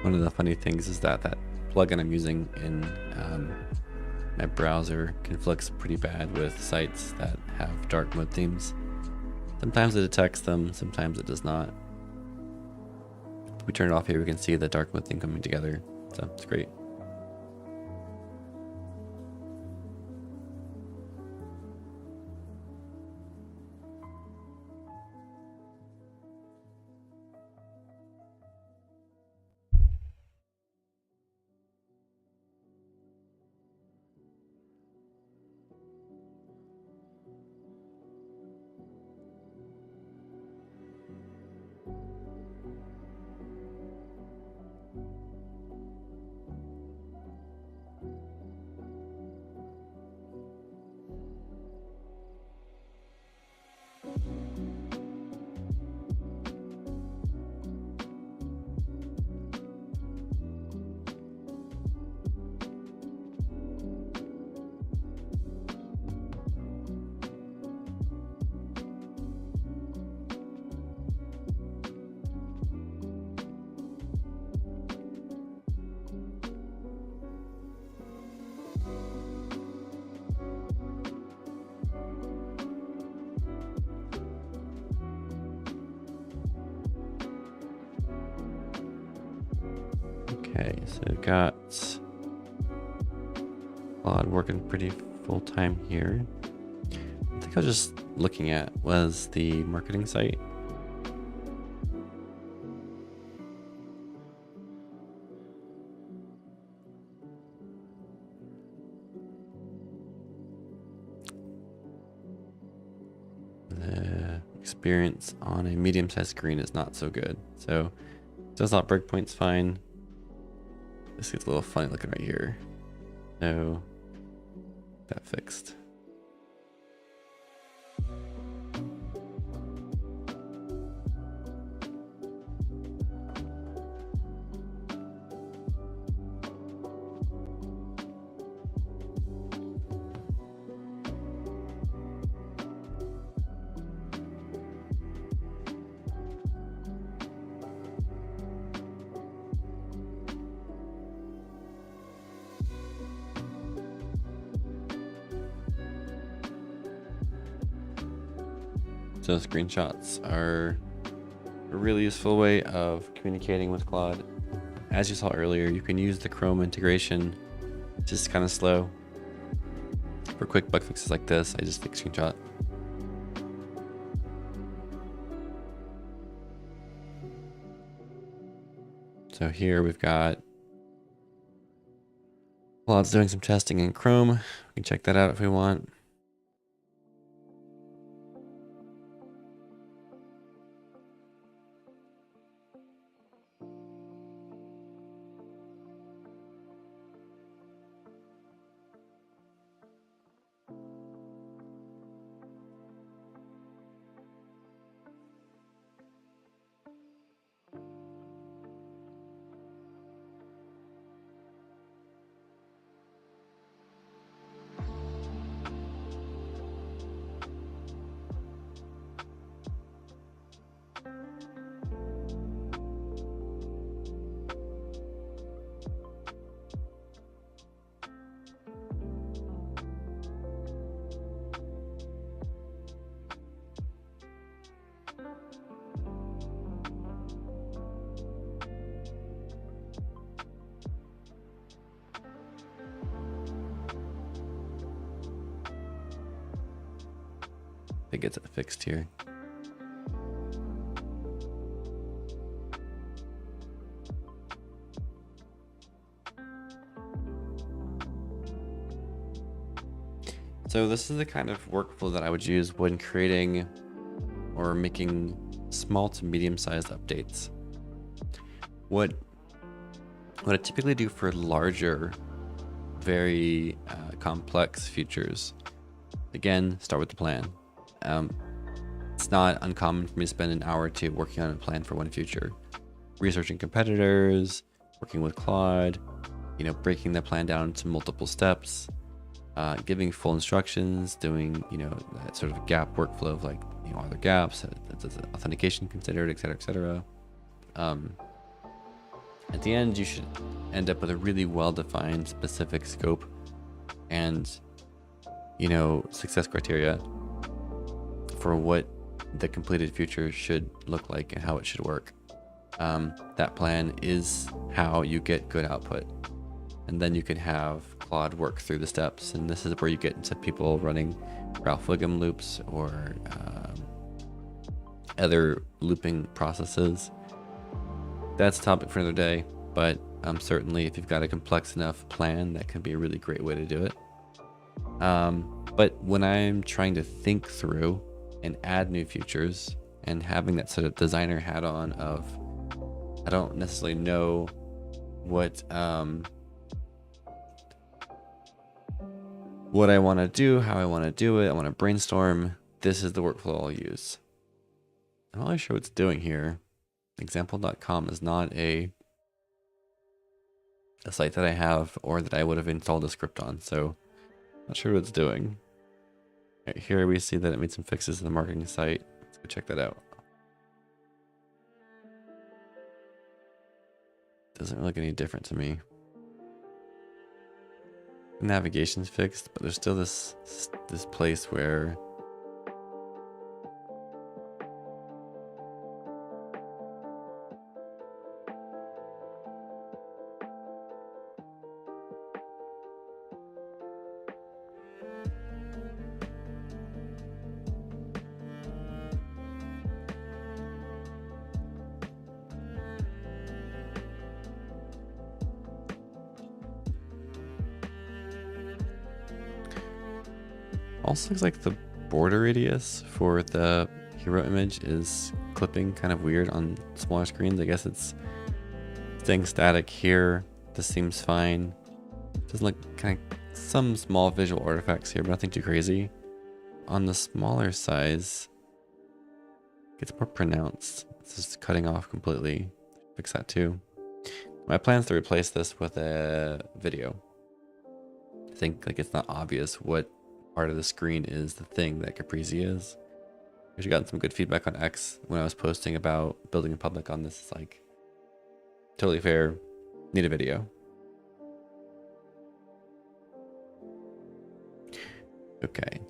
One of the funny things is that plugin I'm using in my browser conflicts pretty bad with sites that have dark mode themes. Sometimes it detects them, sometimes it does not. If we turn it off here, we can see the dark mode theme coming together, so it's great. Okay, so we've got Claude working pretty full time here. I think I was just looking at was the marketing site. The experience on a medium-sized screen is not so good. So does not breakpoint's fine. This gets a little funny looking right here. So that fixed. So screenshots are a really useful way of communicating with Claude. As you saw earlier, you can use the Chrome integration. It's just kind of slow. For quick bug fixes like this, I just take a screenshot. So here we've got Claude's doing some testing in Chrome. We can check that out if we want. It gets it fixed here. So this is the kind of workflow that I would use when creating or making small to medium-sized updates. What I typically do for larger, very complex features, again, start with the plan. It's not uncommon for me to spend an hour or two working on a plan for one feature, researching competitors, working with Claude, breaking the plan down into multiple steps, giving full instructions, doing, that sort of gap workflow of like, are there gaps, is authentication considered, et cetera, et cetera. At the end, you should end up with a really well-defined specific scope and, success criteria for what the completed feature should look like and how it should work. That plan is how you get good output. And then you can have Claude work through the steps. And this is where you get into people running Ralph Wiggum loops or other looping processes. That's a topic for another day, but certainly if you've got a complex enough plan, that can be a really great way to do it. But when I'm trying to think through and add new features and having that sort of designer hat on of, I don't necessarily know what I want to do, how I want to do it. I want to brainstorm. this is the workflow I'll use. I'm not really sure what it's doing here. Example.com is not a site that I have or that I would have installed a script on, so not sure what it's doing. Right, here we see that it made some fixes to the marketing site. Let's go check that out. Doesn't look any different to me. Navigation's fixed, but there's still this place where also looks like the border radius for the hero image is clipping kind of weird on smaller screens. I guess it's staying static here. This seems fine. Doesn't look kind of some small visual artifacts here, but nothing too crazy. On the smaller size, it gets more pronounced. It's just cutting off completely. Fix that too. My plan is to replace this with a video. I think like it's not obvious what part of the screen is the thing that Caprese is. We've gotten some good feedback on X when I was posting about building in public on this. It's like totally fair. Need a video. Okay.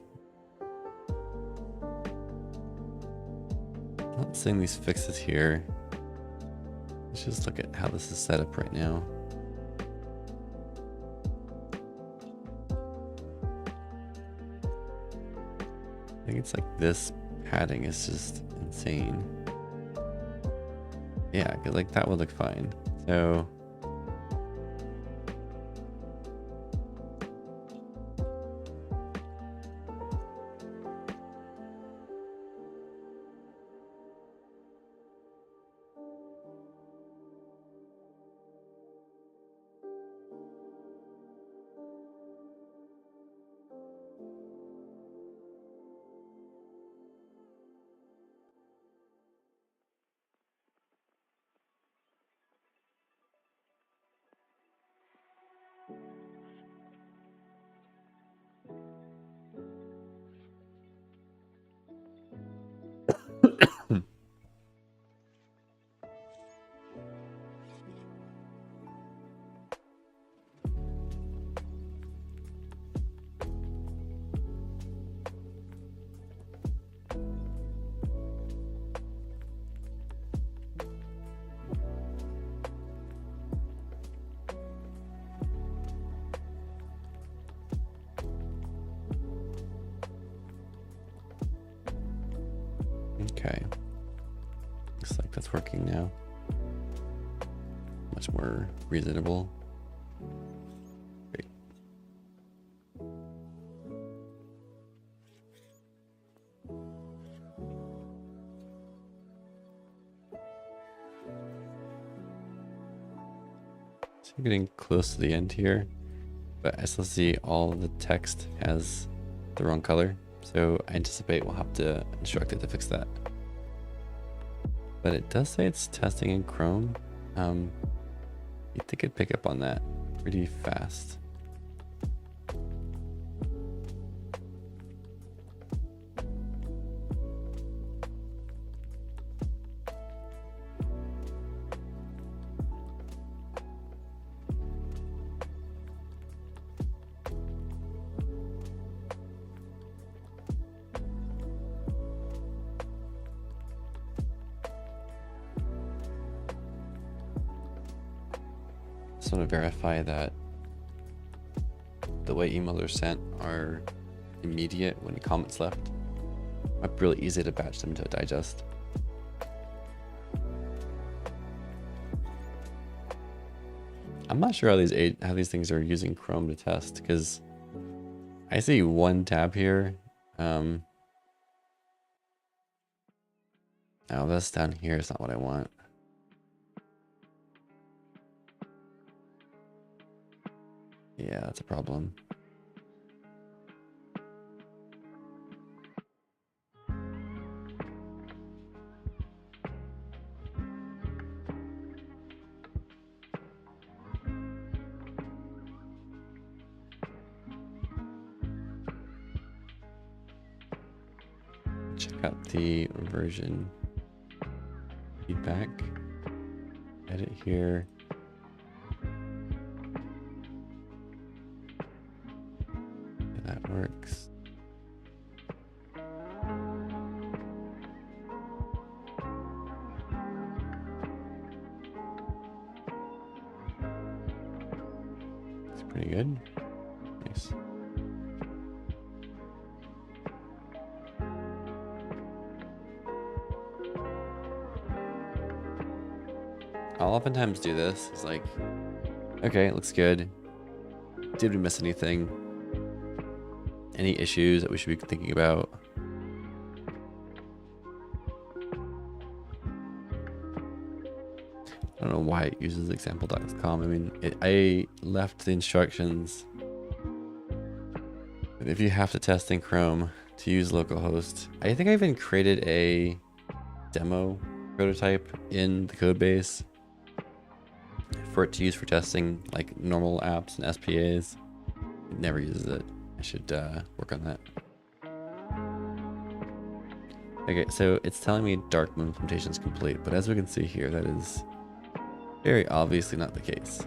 Not seeing these fixes here. Let's just look at how this is set up right now. I think it's like this padding is just insane. Yeah, like that would look fine. So okay. Looks like that's working now. Much more reasonable. Great. So I'm getting close to the end here, but I still see all of the text has the wrong color. So I anticipate we'll have to instruct it to fix that. But it does say it's testing in Chrome. You'd think it'd pick up on that pretty fast. Just want to verify that the way emails are sent are immediate when comments left. Might be really easy to batch them to a digest. I'm not sure how these things are using Chrome to test, because I see one tab here. Oh, that's down here. It's not what I want. Yeah, that's a problem. Got the version feedback. Edit here. Yeah, that works. It's pretty good. Nice. I'll oftentimes do this. It's like, okay, it looks good. Did we miss anything? Any issues that we should be thinking about? I don't know why it uses example.com. I mean, I left the instructions that if you have to test in Chrome to use localhost. I think I even created a demo prototype in the code base for it to use for testing like normal apps and SPAs. It never uses it. I should work on that. Okay, so it's telling me dark mode implementation is complete, but as we can see here, that is very obviously not the case.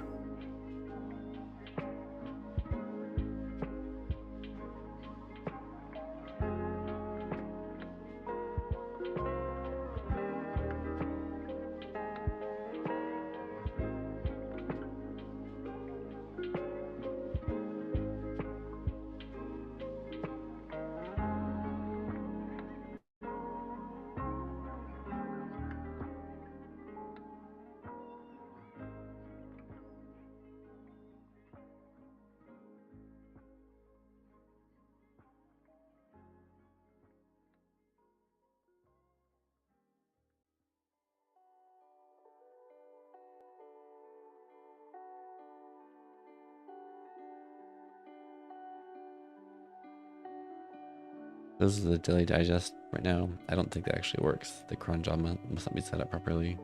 This is the daily digest right now. I don't think that actually works. The cron job must not be set up properly.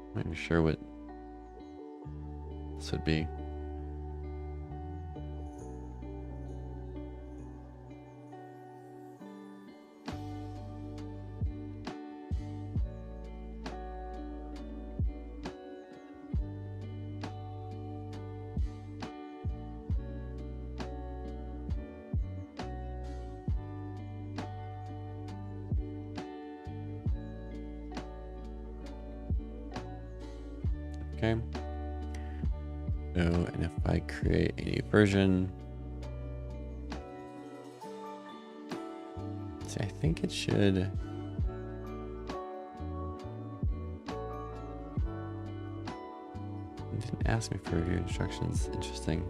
I'm not even sure what this would be. Okay. So, and if I create a new version, see, I think it should. It didn't ask me for review instructions. Interesting.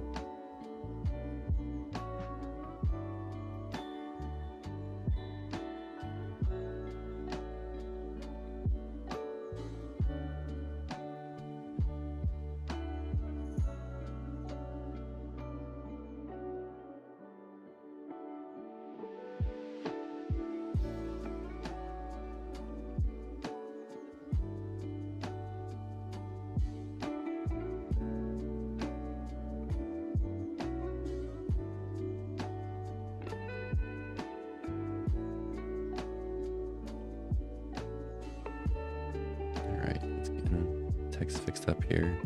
Text fixed up here.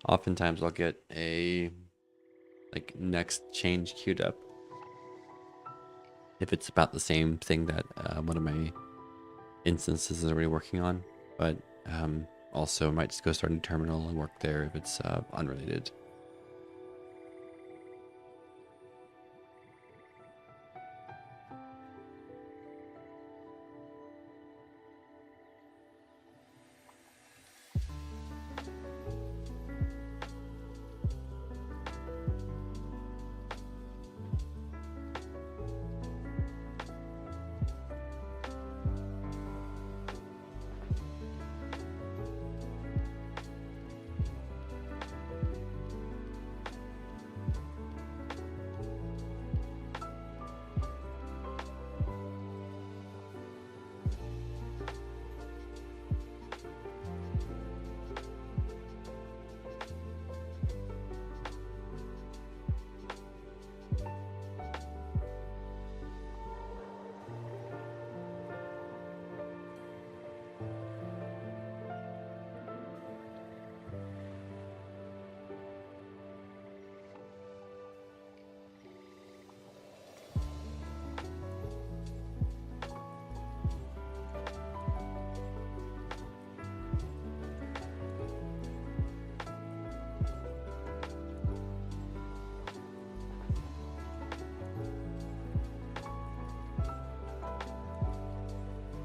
Oftentimes I'll get a like next change queued up if it's about the same thing that one of my instances is already working on, but also might just go start a new terminal and work there if it's unrelated.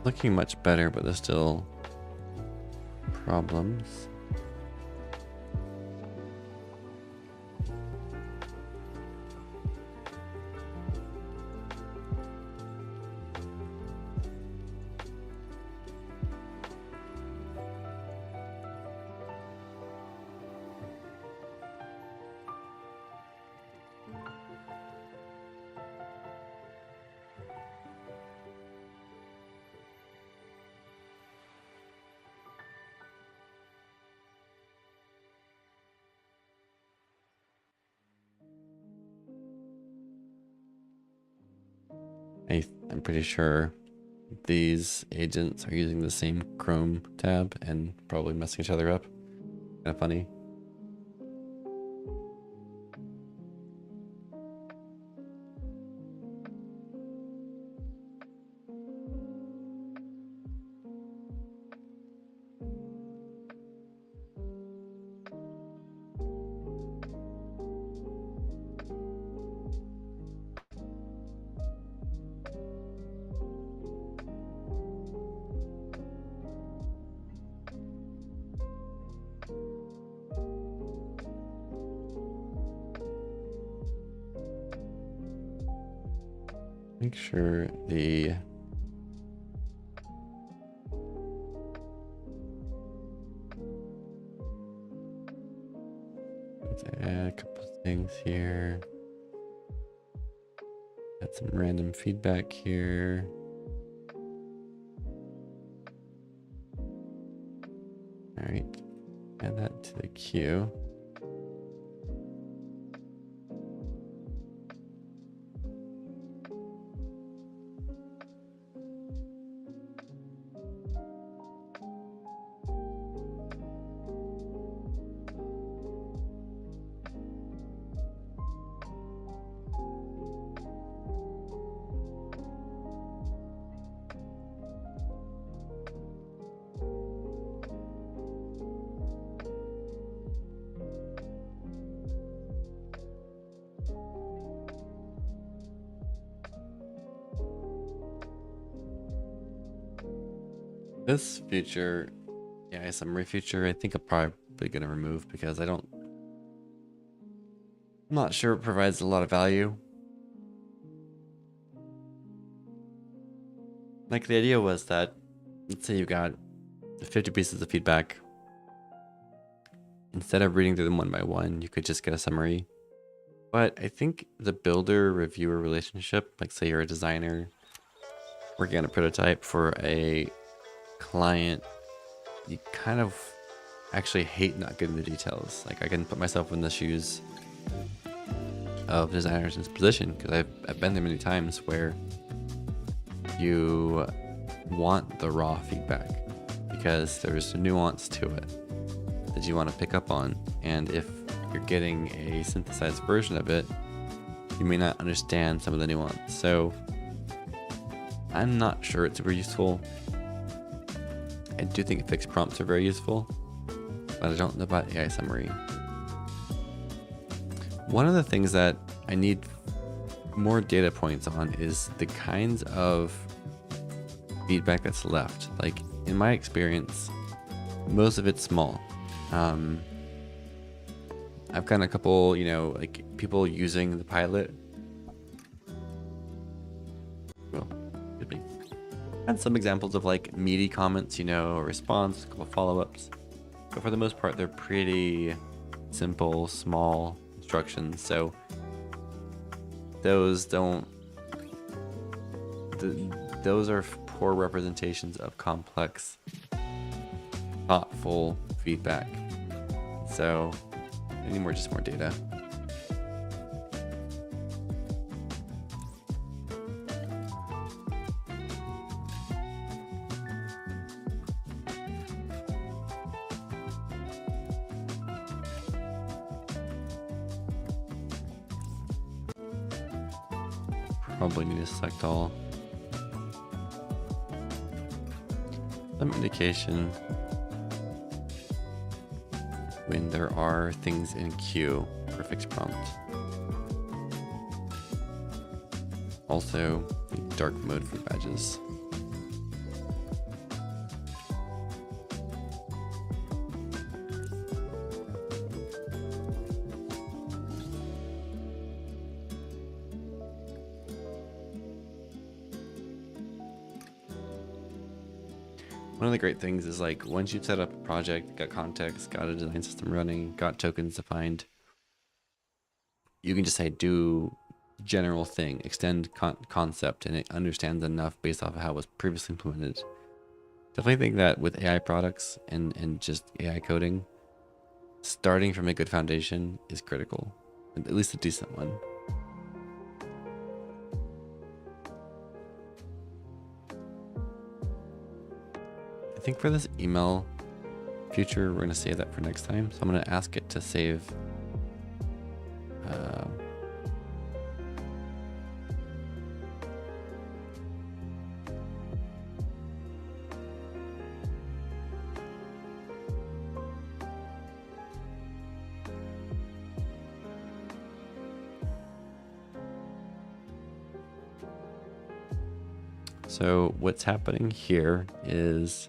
Looking much better, but there's still problems. I'm pretty sure these agents are using the same Chrome tab and probably messing each other up. Kind of funny. Make sure the let's add a couple things here. Add some random feedback here. All right, add that to the queue. This feature, yeah, summary feature, I think I'm probably going to remove because I'm not sure it provides a lot of value. Like the idea was that, let's say you got 50 pieces of feedback. Instead of reading through them one by one, you could just get a summary. But I think the builder-reviewer relationship, like say you're a designer working on a prototype for a client, you kind of actually hate not getting the details. Like I can put myself in the shoes of designers in this position because I've been there many times where you want the raw feedback because there's a nuance to it that you want to pick up on, and if you're getting a synthesized version of it, you may not understand some of the nuance. So I'm not sure it's super useful. I do think fixed prompts are very useful, but I don't know about AI summary. One of the things that I need more data points on is the kinds of feedback that's left. Like in my experience, most of it's small. I've gotten a couple, like people using the pilot. Well, could be. And some examples of like meaty comments, a response, a couple follow-ups. But for the most part, they're pretty simple, small instructions. So those are poor representations of complex, thoughtful feedback. So I need just more data. Probably need to select all. Some indication when there are things in queue for fixed prompt. Also, dark mode for badges. one of the great things is like once you've set up a project, got context, got a design system running, got tokens defined, you can just say do general thing, extend concept, and it understands enough based off of how it was previously implemented. Definitely think that with AI products and just AI coding, starting from a good foundation is critical, at least a decent one. I think for this email feature, we're going to save that for next time. So I'm going to ask it to save so what's happening here is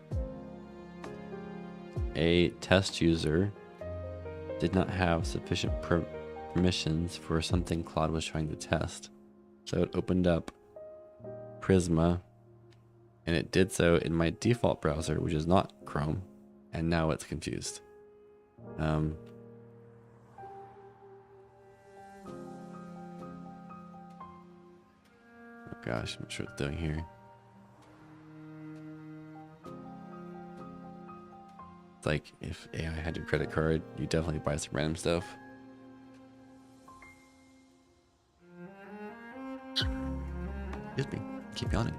a test user did not have sufficient permissions for something Claude was trying to test. So it opened up Prisma, and it did so in my default browser, which is not Chrome, and now it's confused. Oh gosh, I'm not sure what it's doing here. It's like if AI had your credit card, you definitely buy some random stuff. Excuse me, keep yawning.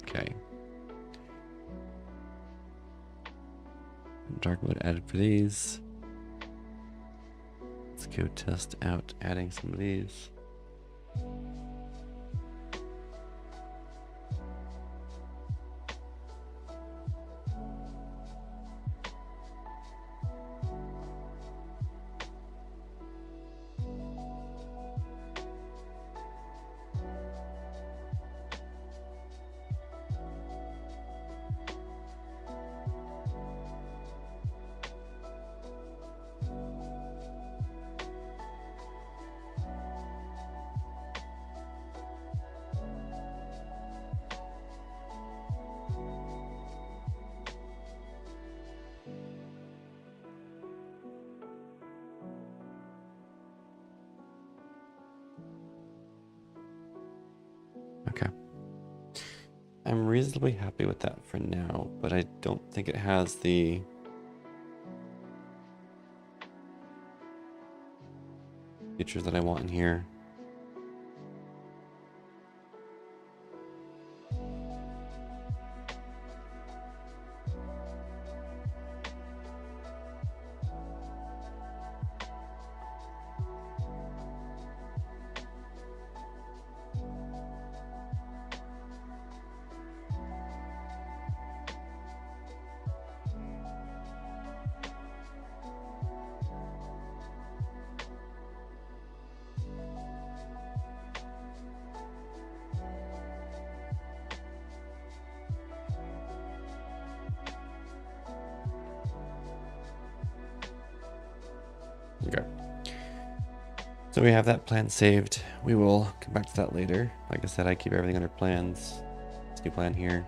Okay. Dark mode added for these. Let's go test out adding some of these. Okay. I'm reasonably happy with that for now, but I don't think it has the features that I want in here. Okay. So we have that plan saved. We will come back to that later. Like I said, I keep everything under plans. This new plan here.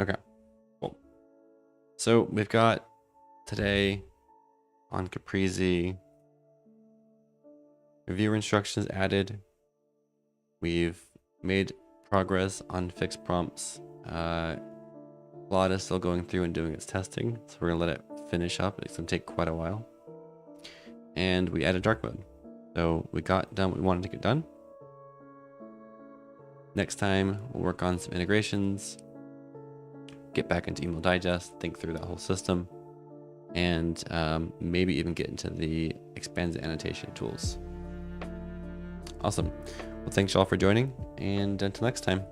Okay, cool. So we've got today on Caprese, reviewer instructions added. We've made progress on fixed prompts. Claude is still going through and doing its testing, so we're gonna let it finish up. It's gonna take quite a while. And we added dark mode. So we got done what we wanted to get done. Next time, we'll work on some integrations, get back into Email Digest, think through that whole system, and maybe even get into the expanded annotation tools. Awesome. Well, thanks y'all for joining, and until next time.